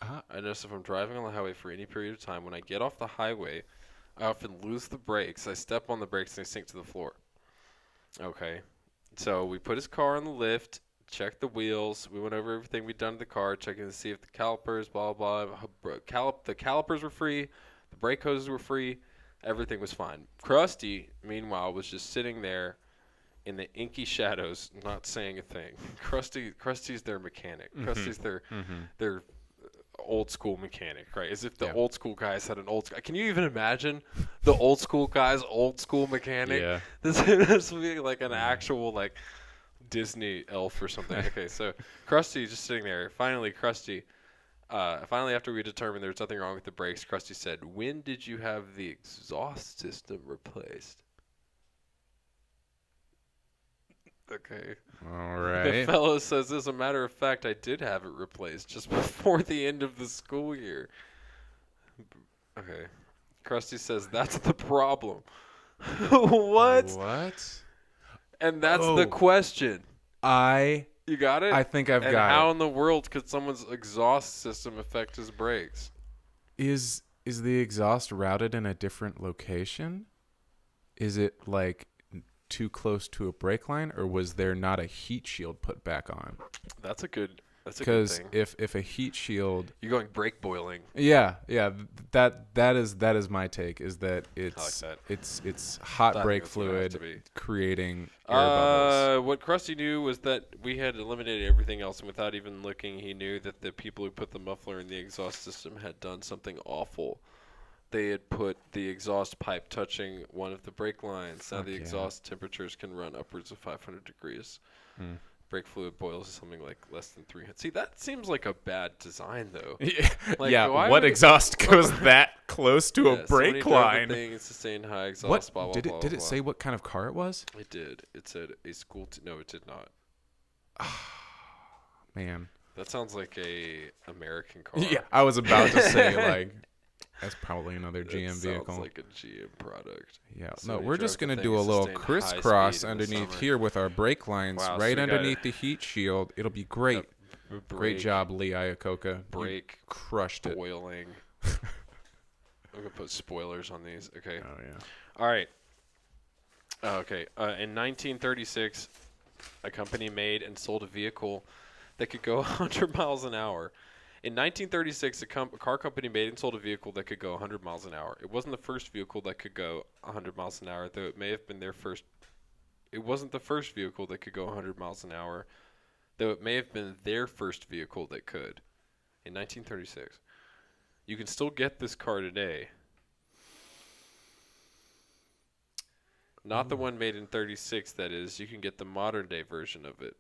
I notice if I'm driving on the highway for any period of time, when I get off the highway, I often lose the brakes. I step on the brakes and they sink to the floor." Okay. So we put his car on the lift, checked the wheels. We went over everything we'd done to the car, checking to see if the calipers, blah, blah, blah. The calipers were free. The brake hoses were free. Everything was fine. Krusty, meanwhile, was just sitting there in the inky shadows, not saying a thing. Krusty's their mechanic. Krusty's their old school mechanic, right? As if the old school guys had an old school. Can you even imagine the old school guy's old school mechanic? Yeah. This would be like an actual like Disney elf or something. Okay, so Krusty just sitting there. Finally, after we determined there was nothing wrong with the brakes, Krusty said, "When did you have the exhaust system replaced?" Okay. All The right. fellow says, "As a matter of fact, I did have it replaced just before the end of the school year." Okay. Krusty says, "That's the problem." What? What? And that's the question. You got it? I think I've and got how it. in the world could someone's exhaust system affect his brakes? Is the exhaust routed in a different location? Is it like too close to a brake line, or was there not a heat shield put back on? That's a good Because thing. if a heat shield, You're going brake boiling. that is my take, is that it's that. it's hot I brake think that's what it has to fluid be. creating air bubbles. What Krusty knew was that we had eliminated everything else, and without even looking, he knew that the people who put the muffler in the exhaust system had done something awful. They had put the exhaust pipe touching one of the brake lines. Now the exhaust temperatures can run upwards of 500 degrees. Brake fluid boils to something like less than 300. See, that seems like a bad design, though. Like, why what would it- exhaust goes that close to a brake line? Thing, sustained high exhaust. What Blah, blah, did blah, it? Did blah, it say what kind of car it was? It did. It said a school. No, it did not. Man. That sounds like a American car. Yeah, I was about to say like that's probably another That GM vehicle. Sounds like a GM product. Yeah, So no, he we're drove just the gonna thing do a at little sustained high crisscross speed in the underneath summer. here with our brake lines, Wow, so right we got underneath the heat shield. It'll be great. Great Brake, job, Lee Iacocca. You Brake crushed it. boiling. I'm gonna put spoilers on these. Okay. Oh yeah. All right. Okay. In 1936, a company made and sold a vehicle that could go 100 miles an hour. In 1936, a car company made and sold a vehicle that could go 100 miles an hour. It wasn't the first vehicle that could go 100 miles an hour, though it may have been their first. It wasn't the first vehicle that could go 100 miles an hour, though it may have been their first vehicle that could. In 1936, you can still get this car today. Not the one made in 36, that is. You can get the modern day version of it.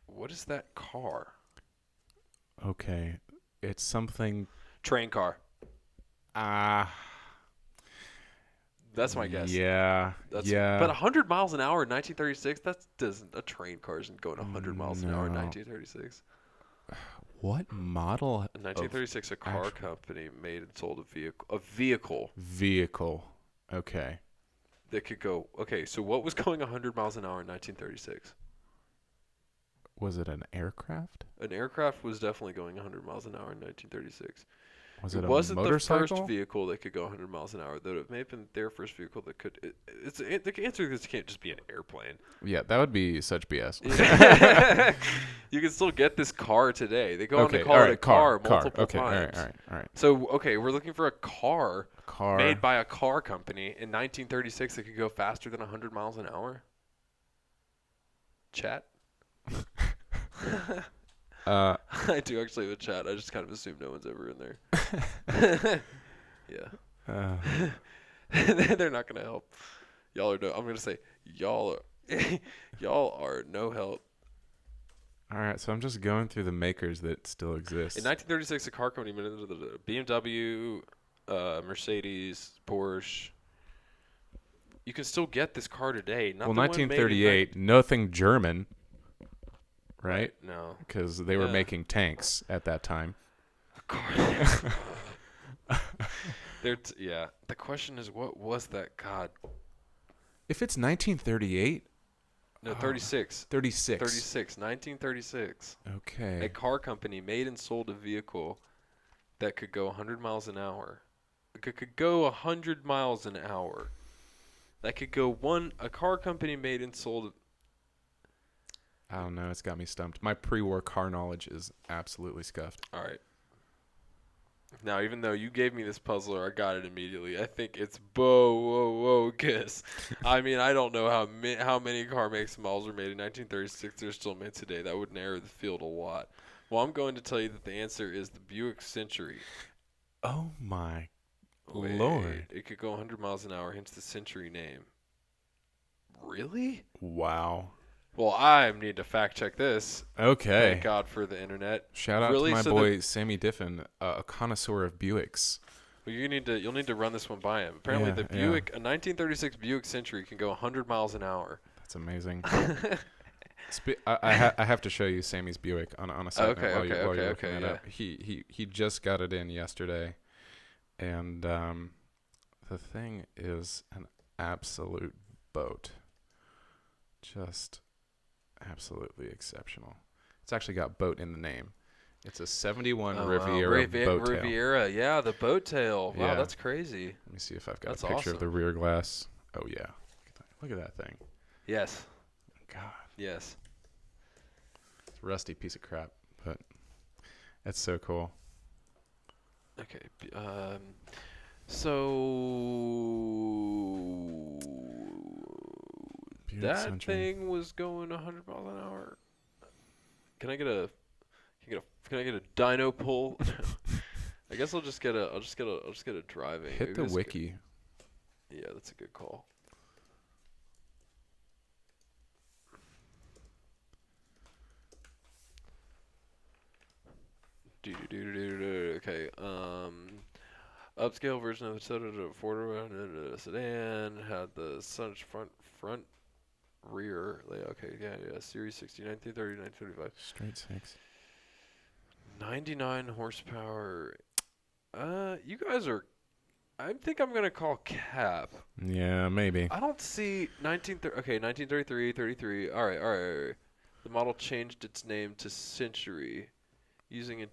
What is that car? Okay, it's something. Train car. Ah. That's my guess. Yeah. Yeah. But 100 miles an hour in 1936, a train car isn't going 100 miles an hour in No. 1936. What model? In 1936, a car company made and sold a vehicle Vehicle. Okay. that could go. Okay, so what was going 100 miles an hour in 1936? Was it an aircraft? An aircraft was definitely going 100 miles an hour in 1936. Was it a wasn't motorcycle? the first vehicle that could go 100 miles an hour, though it may have been their first vehicle that could. The answer to this can't just be an airplane. Yeah, that would be such BS. You can still get this car today. They go on to Okay, call all it right, a car multiple Okay, times. all right. So, okay, we're looking for a car Car. made by a car company in 1936 that could go faster than 100 miles an hour. Chat? I do actually have a chat. I just kind of assume no one's ever in there. Yeah. They're not gonna help. Y'all are no. I'm gonna say y'all are no help. All right, so I'm just going through the makers that still exist. In 1936, a car company made BMW, Mercedes, Porsche. You can still get this car today. Not well, the one made in 1938, nothing German, right? No. Because they were Yeah. making tanks at that time. A car. Yeah. The question is, what was that? God. If it's 1938, No, 36. 36. 36. 1936. A Okay. car company made and sold a vehicle that could go 100 miles an hour. It could go 100 miles an hour. That could go a car company made and sold. I don't know. It's got me stumped. My pre-war car knowledge is absolutely scuffed. All right. Now, even though you gave me this puzzler, I got it immediately. I think it's bogus. I mean, I don't know how many car makes and models were made in 1936 that are still made today. That would narrow the field a lot. Well, I'm going to tell you that the answer is the Buick Century. Oh my Wait, Lord. it could go 100 miles an hour, hence the Century name. Really? Wow. Well, I need to fact check this. Okay. Thank God for the internet. Shout out Really? to my So boy Sammy Diffin, a connoisseur of Buicks. Well, you'll need to run this one by him. Apparently, Yeah, the Buick, a 1936 Buick Century, can go 100 miles an hour. That's amazing. I have to show you Sammy's Buick on a second Okay, while you're okay, looking okay, that up. He just got it in yesterday, and the thing is an absolute boat. Just absolutely exceptional. It's actually got boat in the name. It's a 71 Riviera boat tail. Riviera, yeah, the boat tail. Wow, Yeah. that's crazy. Let me see if I've got That's a picture of the awesome. rear glass. Oh yeah, look at that thing. Yes, God, yes. it's a rusty piece of crap, but it's so cool. Okay, so Buick that Century. thing was going 100 miles an hour. Can I get a dyno pull? I guess I'll just get a driving. Hit Maybe the this wiki. Yeah, that's a good call. Okay. Upscale version of the Toyota Ford sedan had the front rear layout. Okay, yeah. Series 60, 1930, 1935. Straight six. 99 horsepower. You guys are. I think I'm gonna call cap. Yeah, maybe. I don't see 1933, 33. All right. The model changed its name to Century, using a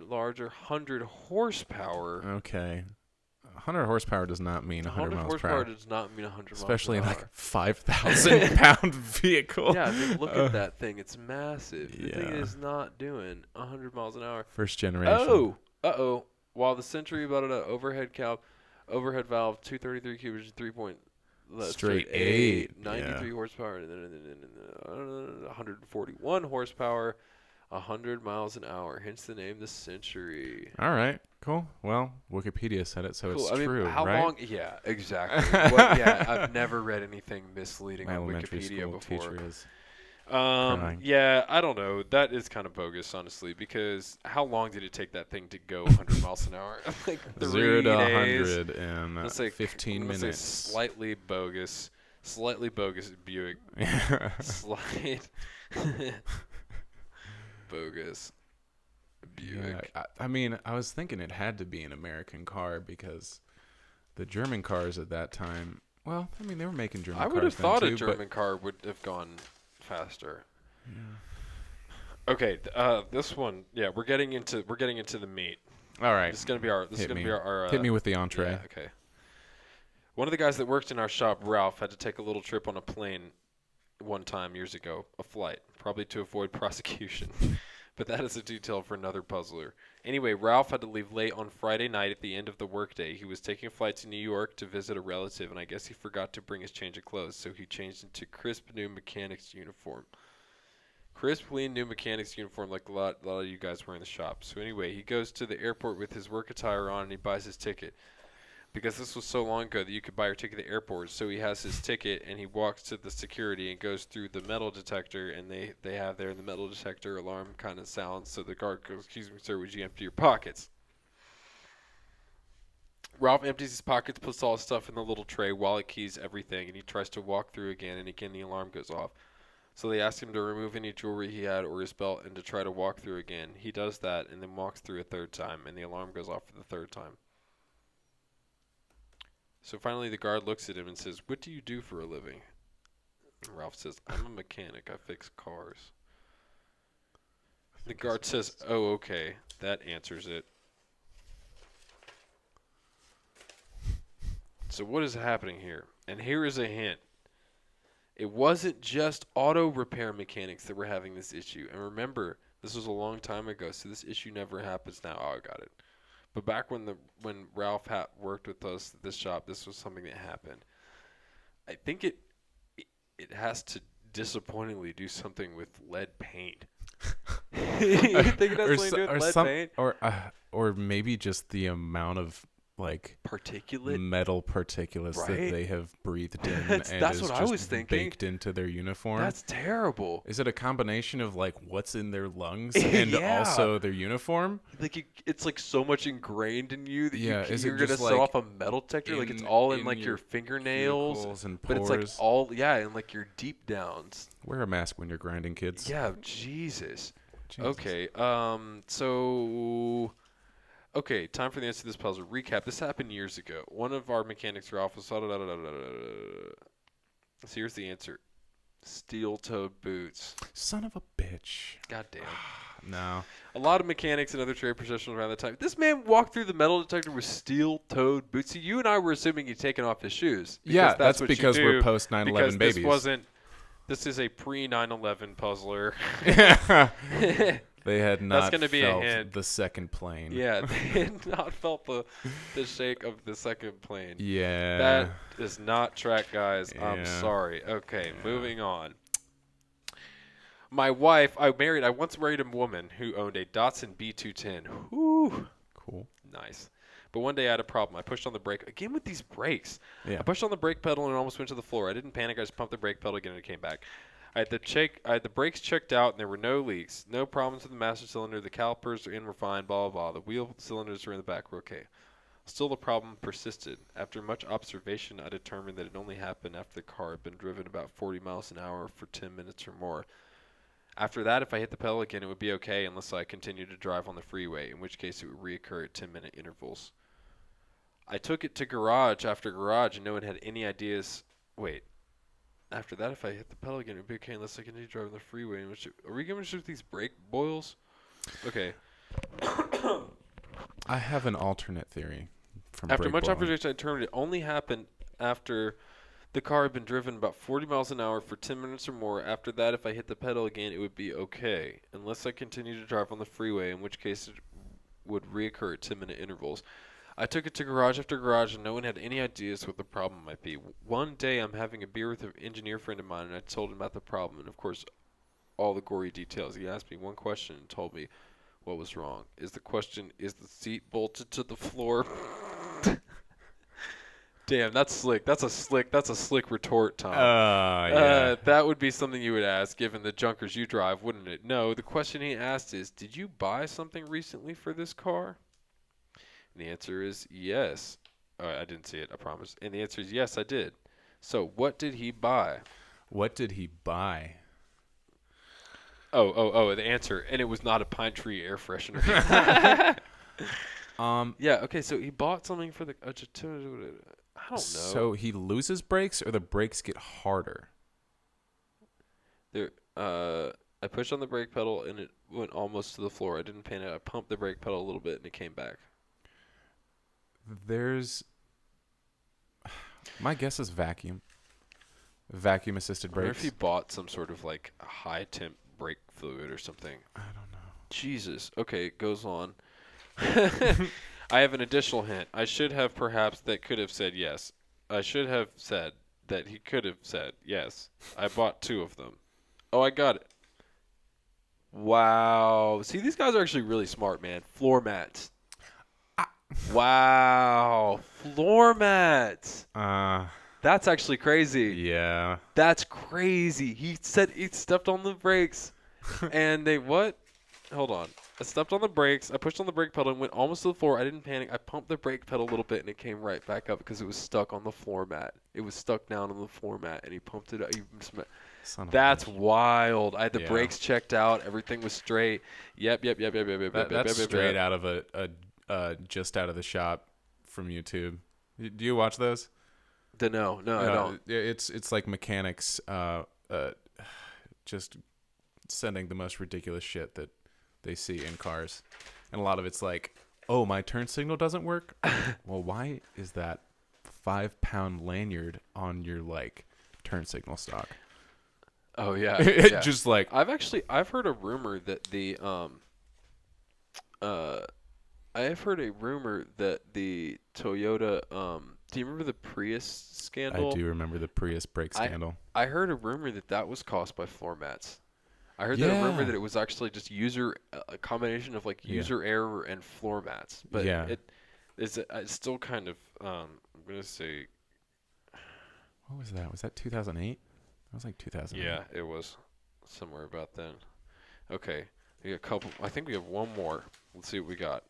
larger 100 horsepower. Okay. 100 horsepower does not mean 100 miles per horsepower hour. does not mean 100 Especially in miles like per 5,000 pound vehicle. hour. Yeah, I mean, look at that thing. It's massive. The thing yeah. is not doing 100 miles an hour. First generation. Oh. While the Century butted an overhead valve, 233 cubic, straight 8, 93 horsepower, 141 horsepower, 100 miles an hour. Hence the name, the Century. All right. Cool. Well, Wikipedia said it, so it's I mean, true, how right? long? Yeah, exactly. Yeah, I've never read anything misleading My on elementary Wikipedia school before. teacher is crying. Yeah, I don't know. That is kind of bogus, honestly, because how long did it take that thing to go 100 miles an hour? Like 0 to days. 100 in Let's say 15 let's say minutes. slightly bogus Buick. Slight bogus Buick. Yeah, I mean, I was thinking it had to be an American car because the German cars at that time. Well, I mean, they were making German I cars. would have thought then a too, but- German car would have gone faster. Yeah. Okay, this one, yeah, we're getting into the meat. All right. This is gonna be our. Hit me with the entree. Yeah, okay. One of the guys that worked in our shop, Ralph, had to take a little trip on a plane one time years ago, a flight, probably to avoid prosecution. But that is a detail for another puzzler. Anyway, Ralph had to leave late on Friday night at the end of the workday. He was taking a flight to New York to visit a relative, and I guess he forgot to bring his change of clothes, so he changed into crisp new mechanic's uniform. Crisp, clean, new mechanic's uniform like a lot of you guys wear in the shop. So anyway, he goes to the airport with his work attire on, and he buys his ticket. because this was so long ago that you could buy your ticket at the airport. So he has his ticket, and he walks to the security and goes through the metal detector, and they have there in the metal detector alarm kind of sounds. So the guard goes, "Excuse me, sir, would you empty your pockets?" Ralph empties his pockets, puts all his stuff in the little tray, wallet, keys, everything, and he tries to walk through again, and again the alarm goes off. So they ask him to remove any jewelry he had or his belt and to try to walk through again. He does that and then walks through a third time, and the alarm goes off for the third time. So finally the guard looks at him and says, "What do you do for a living?" And Ralph says, "I'm a mechanic. I fix cars." The guard says, "Oh, okay. That answers it." So what is happening here? And here is a hint. It wasn't just auto repair mechanics that were having this issue. And remember, this was a long time ago, so this issue never happens now. Oh, I got it. But back when Ralph worked with us at this shop, this was something that happened. I think it has to disappointingly do something with lead paint. You think it has something to do with lead paint? Or maybe just the amount of like particulate metal particulates right? that they have breathed in that's and what is I just was thinking. baked into their uniform. That's terrible. Is it a combination of like what's in their lungs and Yeah. also their uniform? Like it's like so much ingrained in you that is it you're gonna just, set like, off a metal detector. Like it's all in like your fingernails, cuticles and but it's like pores? all and like your deep downs. Wear a mask when you're grinding, kids. Yeah, Jesus. Jesus. Okay, okay, time for the answer to this puzzle. Recap. This happened years ago. One of our mechanics, Ralph, was... So here's the answer. Steel-toed boots. Son of a bitch. God damn. No. A lot of mechanics and other trade professionals around that time. This man walked through the metal detector with steel-toed boots. See, you and I were assuming he'd taken off his shoes. Yeah, that's what you because we're do, post 9/11 because babies. This is a pre-9/11 puzzler. They had not gonna be a felt hint. the second plane. Yeah, they had not felt the shake of the second plane. Yeah. That is not track, guys. I'm Yeah. sorry. Okay, moving on. My wife, I once married a woman who owned a Datsun B210. Whew. Cool. Nice. But one day I had a problem. I pushed on the brake. Again with these brakes. Yeah. I pushed on the brake pedal and it almost went to the floor. I didn't panic. I just pumped the brake pedal again and it came back. I had the brakes checked out and there were no leaks. No problems with the master cylinder. The calipers were fine, blah, blah, blah. The wheel cylinders were in the back were okay. Still the problem persisted. After much observation, I determined that it only happened after the car had been driven about 40 miles an hour for 10 minutes or more. After that, if I hit the pedal again, it would be okay unless I continued to drive on the freeway, in which case it would reoccur at 10-minute intervals. I took it to garage after garage, and no one had any ideas. Wait. After that, if I hit the pedal again, it would be okay unless I continue to drive on the freeway. Are we going to shoot these brake boils? Okay. I have an alternate theory. After much observation, I determined it only happened after the car had been driven about 40 miles an hour for 10 minutes or more. After that, if I hit the pedal again, it would be okay, unless I continue to drive on the freeway, in which case it would reoccur at 10-minute intervals. I took it to garage after garage, and no one had any ideas what the problem might be. One day, I'm having a beer with an engineer friend of mine, and I told him about the problem, and of course, all the gory details. He asked me one question and told me what was wrong. Is the seat bolted to the floor? Damn, that's slick. That's a slick retort, Tom. Yeah. That would be something you would ask, given the junkers you drive, wouldn't it? No, the question he asked is, did you buy something recently for this car? And the answer is yes. I didn't see it, I promise. And the answer is yes, I did. So what did he buy? What did he buy? Oh, the answer. And it was not a Pine Tree air freshener. Yeah, okay, so he bought something for the... I don't know. So he loses brakes or the brakes get harder? I pushed on the brake pedal and it went almost to the floor. I didn't panic. I pumped the brake pedal a little bit and it came back. My guess is vacuum assisted I wonder brakes. if he bought some sort of like high temp brake fluid or something. I don't know. Jesus. Okay, it goes on. I have an additional hint. I should have could have said yes. I should have said that he could have said yes. I bought 2 of them. Oh, I got it. Wow. See, these guys are actually really smart, man. Floor mats. Wow. Floor mats. That's actually crazy. Yeah. That's crazy. He said he stepped on the brakes, and they what? Hold on. I stepped on the brakes. I pushed on the brake pedal and went almost to the floor. I didn't panic. I pumped the brake pedal a little bit, and it came right back up because it was stuck on the floor mat. It was stuck down on the floor mat, and he pumped it up. That's wild. I had the brakes checked out. Everything was straight. Yep. That's straight out of a just out of the shop from YouTube. Do you watch those? No, I don't. It's like mechanics just sending the most ridiculous shit that they see in cars. And a lot of it's like, oh, my turn signal doesn't work? Well, why is that 5-pound lanyard on your like turn signal stock? Oh yeah. Just like I've heard a rumor that the Toyota do you remember the Prius scandal? I do remember the Prius brake scandal. I heard a rumor that was caused by floor mats. I heard that a rumor that it was actually just a combination of like user error and floor mats. But it's still kind of I'm gonna say. What was that? Was that 2008? That was like 2008. Yeah, it was somewhere about then. Okay, we got a couple. I think we have one more. Let's see what we got.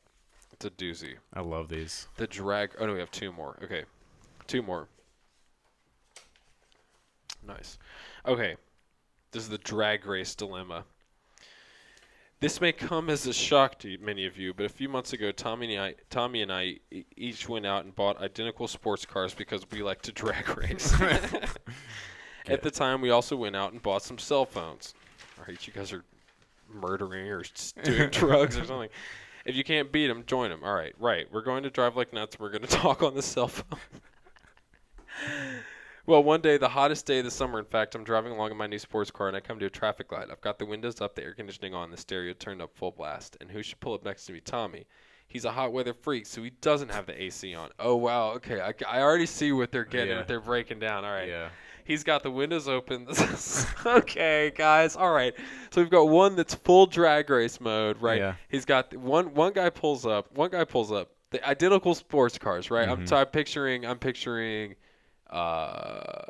It's a doozy. I love these. The drag. Oh no, we have two more. Okay, two more. Nice. Okay. This is the drag race dilemma. This may come as a shock to many of you, but a few months ago, Tommy and I each went out and bought identical sports cars because we like to drag race. At the time, we also went out and bought some cell phones. All right, you guys are murdering or doing drugs or something. If you can't beat them, join them. All right, right. We're going to drive like nuts. We're going to talk on the cell phone. Well, one day, the hottest day of the summer, in fact, I'm driving along in my new sports car, and I come to a traffic light. I've got the windows up, the air conditioning on, the stereo turned up full blast. And who should pull up next to me? Tommy. He's a hot weather freak, so he doesn't have the AC on. Oh, wow. Okay, I already see what they're getting, what they're breaking down. All right. Yeah. He's got the windows open. Okay, guys. All right. So we've got one that's full drag race mode, right? Yeah. He's got one guy pulls up. The identical sports cars, right? Mm-hmm. I'm picturing Well,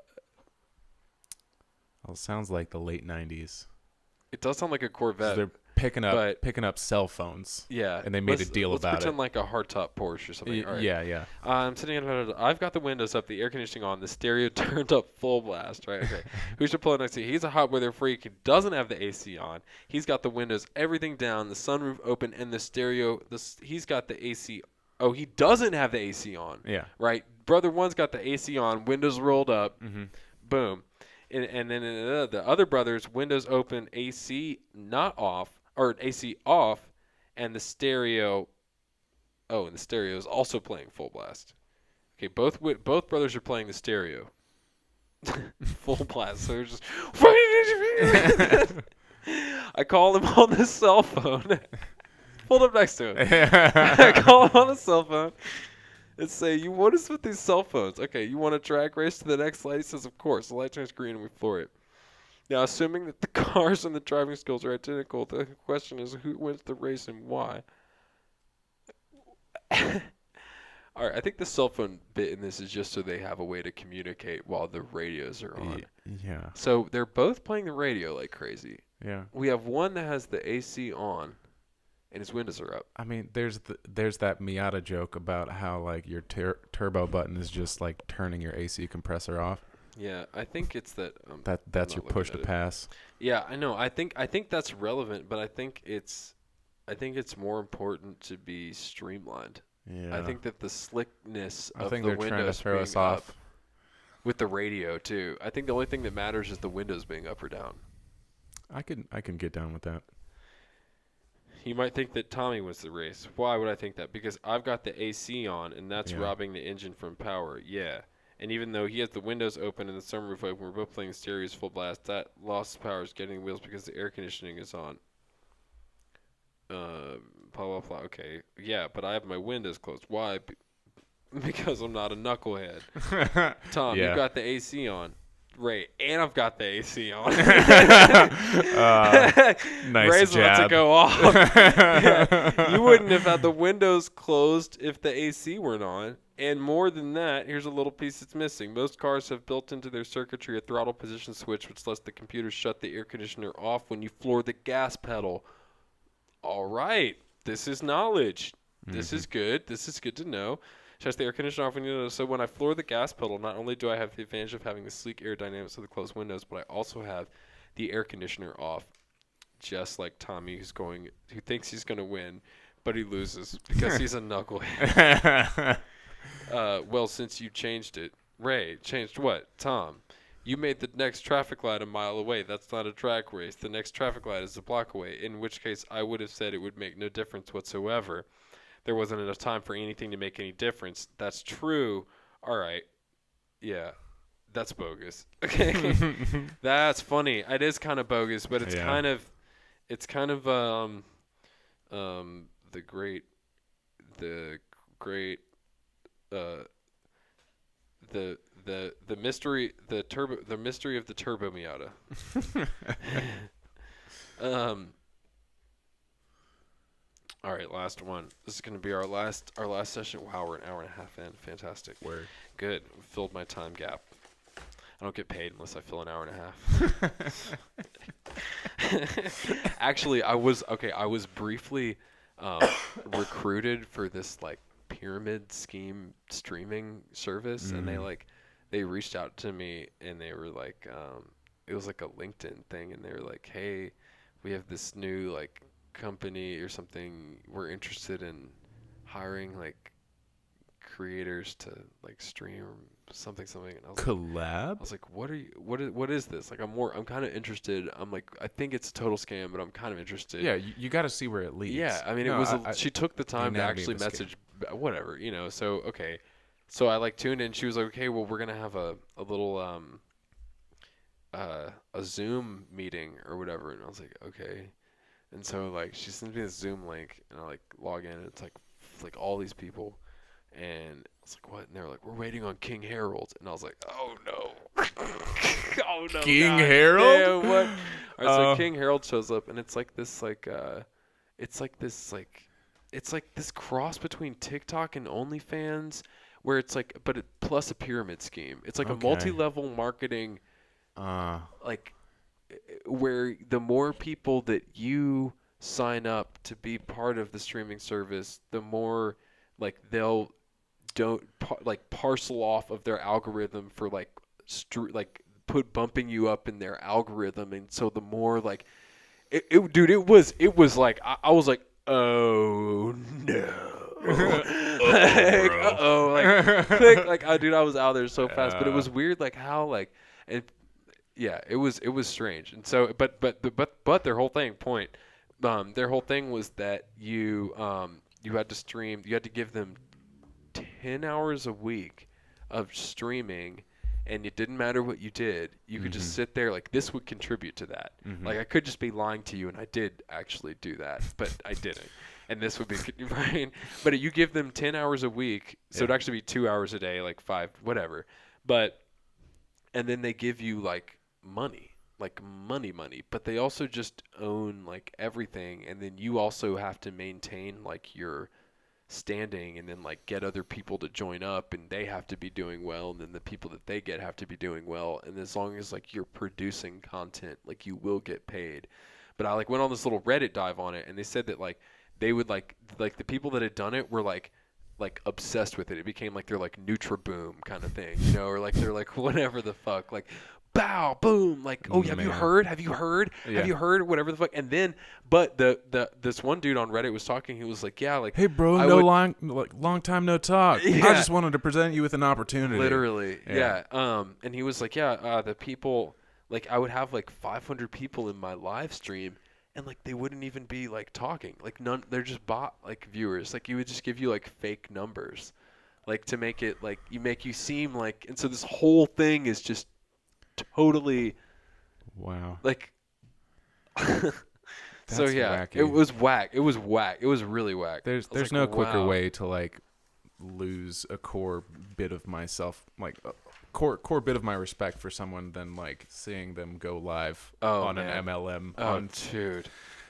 it sounds like the late 90s. it does sound like a Corvette. So they're picking up cell phones. Yeah. And they made a deal about it. Let's pretend like a hardtop Porsche or something. All right. Yeah. I'm sitting I've got the windows up, the air conditioning on, the stereo turned up full blast, right? Okay. Who should pull it next to you? He's a hot weather freak. He doesn't have the AC on. He's got the windows, everything down, the sunroof open, and the stereo. He's got the AC. Oh, he doesn't have the AC on. Yeah. Right? Brother one's got the AC on, windows rolled up. Mm-hmm. Boom. And then the other brother's windows open, AC not off, or AC off, and the stereo. Oh, and the stereo is also playing full blast. Okay, both brothers are playing the stereo, full blast. So they're just. I call him on the cell phone. Pulled up next to him. I call him on the cell phone and say, what is with these cell phones? Okay, you want to drag race to the next light? He says, of course. The light turns green and we floor it. Now, assuming that the cars and the driving skills are identical, the question is who wins the race and why? All right, I think the cell phone bit in this is just so they have a way to communicate while the radios are on. Yeah. So they're both playing the radio like crazy. Yeah. We have one that has the AC on, and his windows are up. I mean, there's that Miata joke about how like your turbo button is just like turning your AC compressor off. Yeah, I think it's that. That's your push to pass. Yeah, I know. I think that's relevant, but I think it's more important to be streamlined. Yeah. I think that the slickness of think the they're trying to windows throw being us off up with the radio too. I think the only thing that matters is the windows being up or down. I can get down with that. You might think that Tommy wins the race. Why would I think that? Because I've got the AC on, and that's robbing the engine from power. Yeah. And even though he has the windows open and the sunroof open, we're both playing stereos full blast. That loss of power is getting the wheels because the air conditioning is on. Blah, blah, blah. Okay. Yeah, but I have my windows closed. Why? Because I'm not a knucklehead. Tom, you've got the AC on. Ray, and I've got the AC on. Nice Ray's about to jab. go off. Yeah, you wouldn't have had the windows closed if the AC weren't on. And more than that, here's a little piece that's missing. Most cars have built into their circuitry a throttle position switch, which lets the computer shut the air conditioner off when you floor the gas pedal. All right, this is knowledge. This is good. This is good to know. Shuts the air conditioner off when you know. So when I floor the gas pedal, not only do I have the advantage of having the sleek aerodynamics of the closed windows, but I also have the air conditioner off, just like Tommy, who thinks he's going to win, but he loses because he's a knucklehead. Well, since you changed it, Ray, changed what? Tom, you made the next traffic light a mile away. That's not a drag race. The next traffic light is a block away, in which case I would have said it would make no difference whatsoever. There wasn't enough time for anything to make any difference. That's true. All right. Yeah. That's bogus. Okay. That's funny. It is kind of bogus, but it's kind of the great the mystery of the Turbo Miata. All right, last one. This is going to be our last session. Wow, we're an hour and a half in. Fantastic. Word. Good. Filled my time gap. I don't get paid unless I fill an hour and a half. Actually, I was briefly recruited for this like pyramid scheme streaming service, and they reached out to me, and they were like, it was like a LinkedIn thing, and they were like, hey, we have this new like company or something, we're interested in hiring like creators to like stream something, and I was Collab? like, what is this? Like I'm kind of interested. I'm like, I think it's a total scam, but I'm kind of interested. Yeah, you got to see where it leads. Yeah, I mean, she took the time to actually message whatever, so okay. So I like tuned in. She was like, okay, well, we're going to have a little a Zoom meeting or whatever, and I was like, okay. And so like she sends me this Zoom link, and I like log in, and it's like all these people, and I was like, what? And they were like, we're waiting on King Harold, and I was like, oh no, oh no, King God. Harold? Yeah, what? All right, so King Harold shows up, and it's like this it's like this cross between TikTok and OnlyFans, where it's like, but plus a pyramid scheme. It's like a multi-level marketing, like, where the more people that you sign up to be part of the streaming service, the more like they'll parcel off of their algorithm for like bumping you up in their algorithm, and so the more like it was like I was like, oh no. Dude, I was out there so fast, but it was weird, like how like, and yeah, it was strange, and so but their whole thing was that you had to stream, you had to give them 10 hours a week of streaming, and it didn't matter what you did, you could just sit there, like this would contribute to that. Like I could just be lying to you, and I did actually do that, but I didn't. And this would be right, but you give them 10 hours a week, so it'd actually be 2 hours a day, like 5, whatever. And then they give you like money, but they also just own like everything, and then you also have to maintain like your standing, and then like get other people to join up, and they have to be doing well, and then the people that they get have to be doing well, and as long as like you're producing content, like you will get paid. But I like went on this little Reddit dive on it, and they said that like they would like the people that had done it were like obsessed with it. It became like they're like Nutriboom kind of thing, or like they're like whatever the fuck, like bow boom, like, oh, have you heard whatever the fuck. And then but this one dude on Reddit was talking, he was like, yeah, like, hey bro, long time no talk. Yeah. I just wanted to present you with an opportunity. Literally. Yeah. And he was like, yeah, the people, like I would have like 500 people in my live stream, and like they wouldn't even be like talking, like none, they're just bot like viewers, like you would just give you like fake numbers, like to make it like you seem like, and so this whole thing is just totally wow, like so yeah, wacky. It was whack. It was really whack. There's like, no quicker way to like lose a core bit of myself, like core bit of my respect for someone than like seeing them go live on man. an MLM. Oh, dude.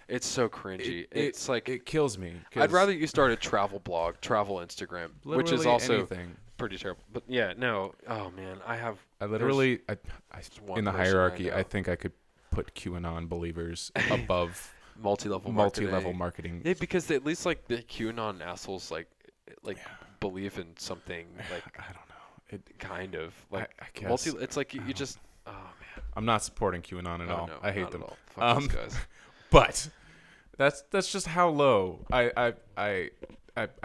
It's so cringy. It's like it kills me. I'd rather you start a travel blog, travel Instagram, which is literally also anything. pretty terrible. But yeah, no. Oh man, I literally one in the person I hierarchy, know. I think I could put QAnon believers above multi-level marketing. Yeah, because at least like the QAnon assholes like believe in something like I don't know. kind of like I guess it's like you just man. I'm not supporting QAnon at Oh, all. no, I hate not them. at all. Fuck those guys. But that's just how low I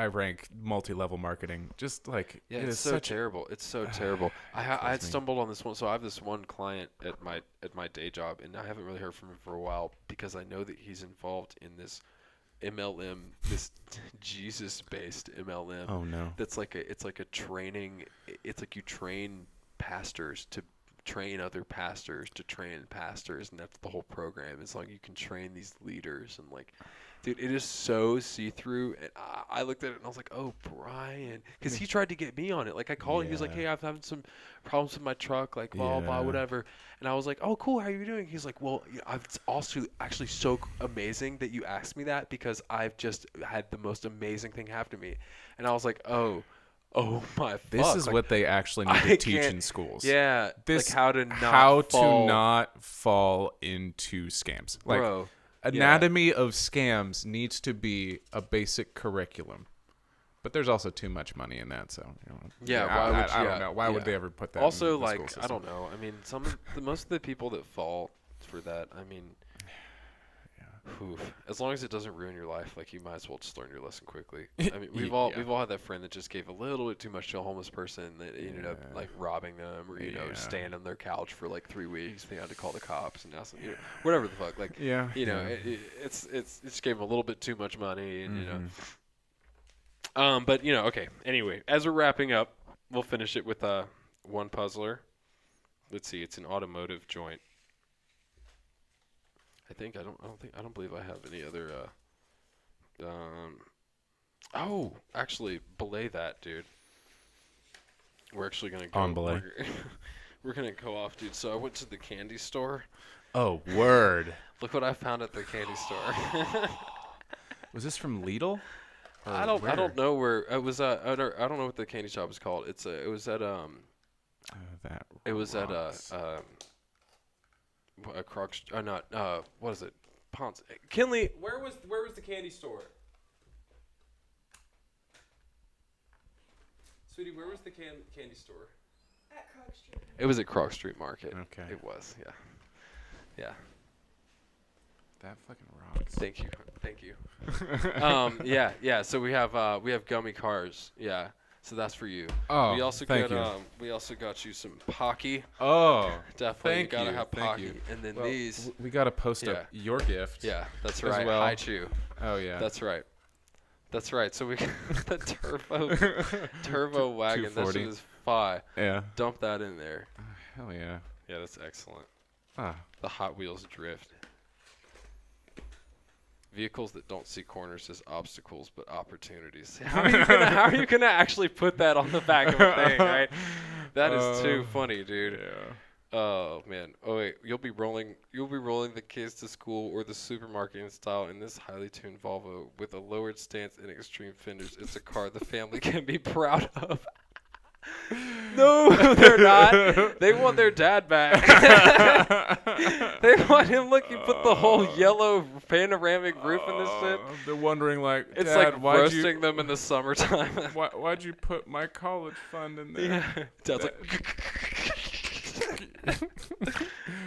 rank multi-level marketing. Just like Yeah, it it's is so such terrible. It's so terrible. I had kills me. stumbled on this one. So I have this one client at my day job, and I haven't really heard from him for a while because I know that he's involved in this MLM, this Jesus-based MLM. Oh no. That's like a training. It's like you train pastors to train other pastors to train pastors, and that's the whole program. It's like you can train these leaders, and like, dude, it is so see-through. And I looked at it and I was like, oh, Brian, because he tried to get me on it. Like I called him, he was like, Yeah. hey, I'm having some problems with my truck, like blah blah Yeah. whatever. And I was like, oh, cool, how are you doing? He's like, well, it's also actually so amazing that you asked me that because I've just had the most amazing thing happen to me. And I was like, oh my fuck. This is like, what they actually need I to teach can't- in schools. Yeah, This like how to not fall into scams. Like Bro, anatomy of scams needs to be a basic curriculum. But there's also too much money in that, so Yeah, I don't know. Why would they ever put that? Also, in the school like system? I don't know. I mean, most of the people that fall for that, I mean, as long as it doesn't ruin your life, like you might as well just learn your lesson quickly. I mean, we've all had that friend that just gave a little bit too much to a homeless person that ended up like robbing them or staying on their couch for like 3 weeks. They had to call the cops and ask them, whatever the fuck. Like it just gave them a little bit too much money and but okay. Anyway, as we're wrapping up, we'll finish it with one puzzler. Let's see. It's an automotive joint. I don't believe I have any other. Actually, belay that, dude. We're actually gonna go On belay. We're gonna go off, dude. So I went to the candy store. Oh, word. Look what I found at the candy store. Was this from Lidl? Or I don't where? know where it was. I don't know what the candy shop is called. It was at That It was rocks. at a Crocs. Not what is it? Ponce. Kinley. Where was the candy store? Sweetie, where was the candy store? At Krog Street. It was at Croc Street Market. Okay. It was. Yeah. That fucking rocks. Thank you. Yeah. So we have gummy cars. Yeah. So that's for you. Oh, we also thank got you. we also got you some Pocky. Oh, Definitely, thank you gotta you, have thank Pocky. you. And then well, these. we got to post Yeah. up your gift. Yeah, that's as right. well. Hi Chew. Oh yeah. That's right. So we got the turbo wagon. That 240. shit is fire. Yeah. Dump that in there. Hell yeah. Yeah, that's excellent. Ah. The Hot Wheels drift. Vehicles that don't see corners as obstacles but opportunities. How are you gonna actually put that on the back of a thing, right? That is too funny, dude. Yeah. Oh man. Oh wait, you'll be rolling the kids to school or the supermarket in style in this highly tuned Volvo with a lowered stance and extreme fenders. It's a car the family can be proud of. No, they're not. They want their dad back. They want him. Look, you put the whole yellow panoramic roof in this shit. They're wondering like, It's Dad, like why'd roasting you, them in the summertime. why'd you put my college fund in there? Yeah. Dad's like.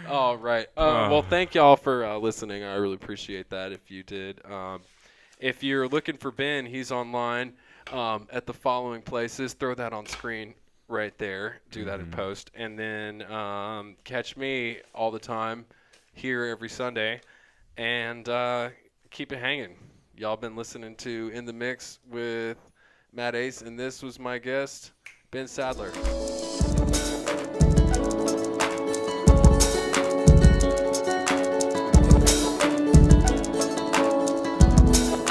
All right. Well, thank y'all for listening. I really appreciate that. If you did, if you're looking for Ben, he's online at the following places. Throw that on screen right there. Do that in post, and then catch me all the time here every Sunday, and keep it hanging. Y'all been listening to In the Mix with Matt Ace, and this was my guest, Ben Sadler.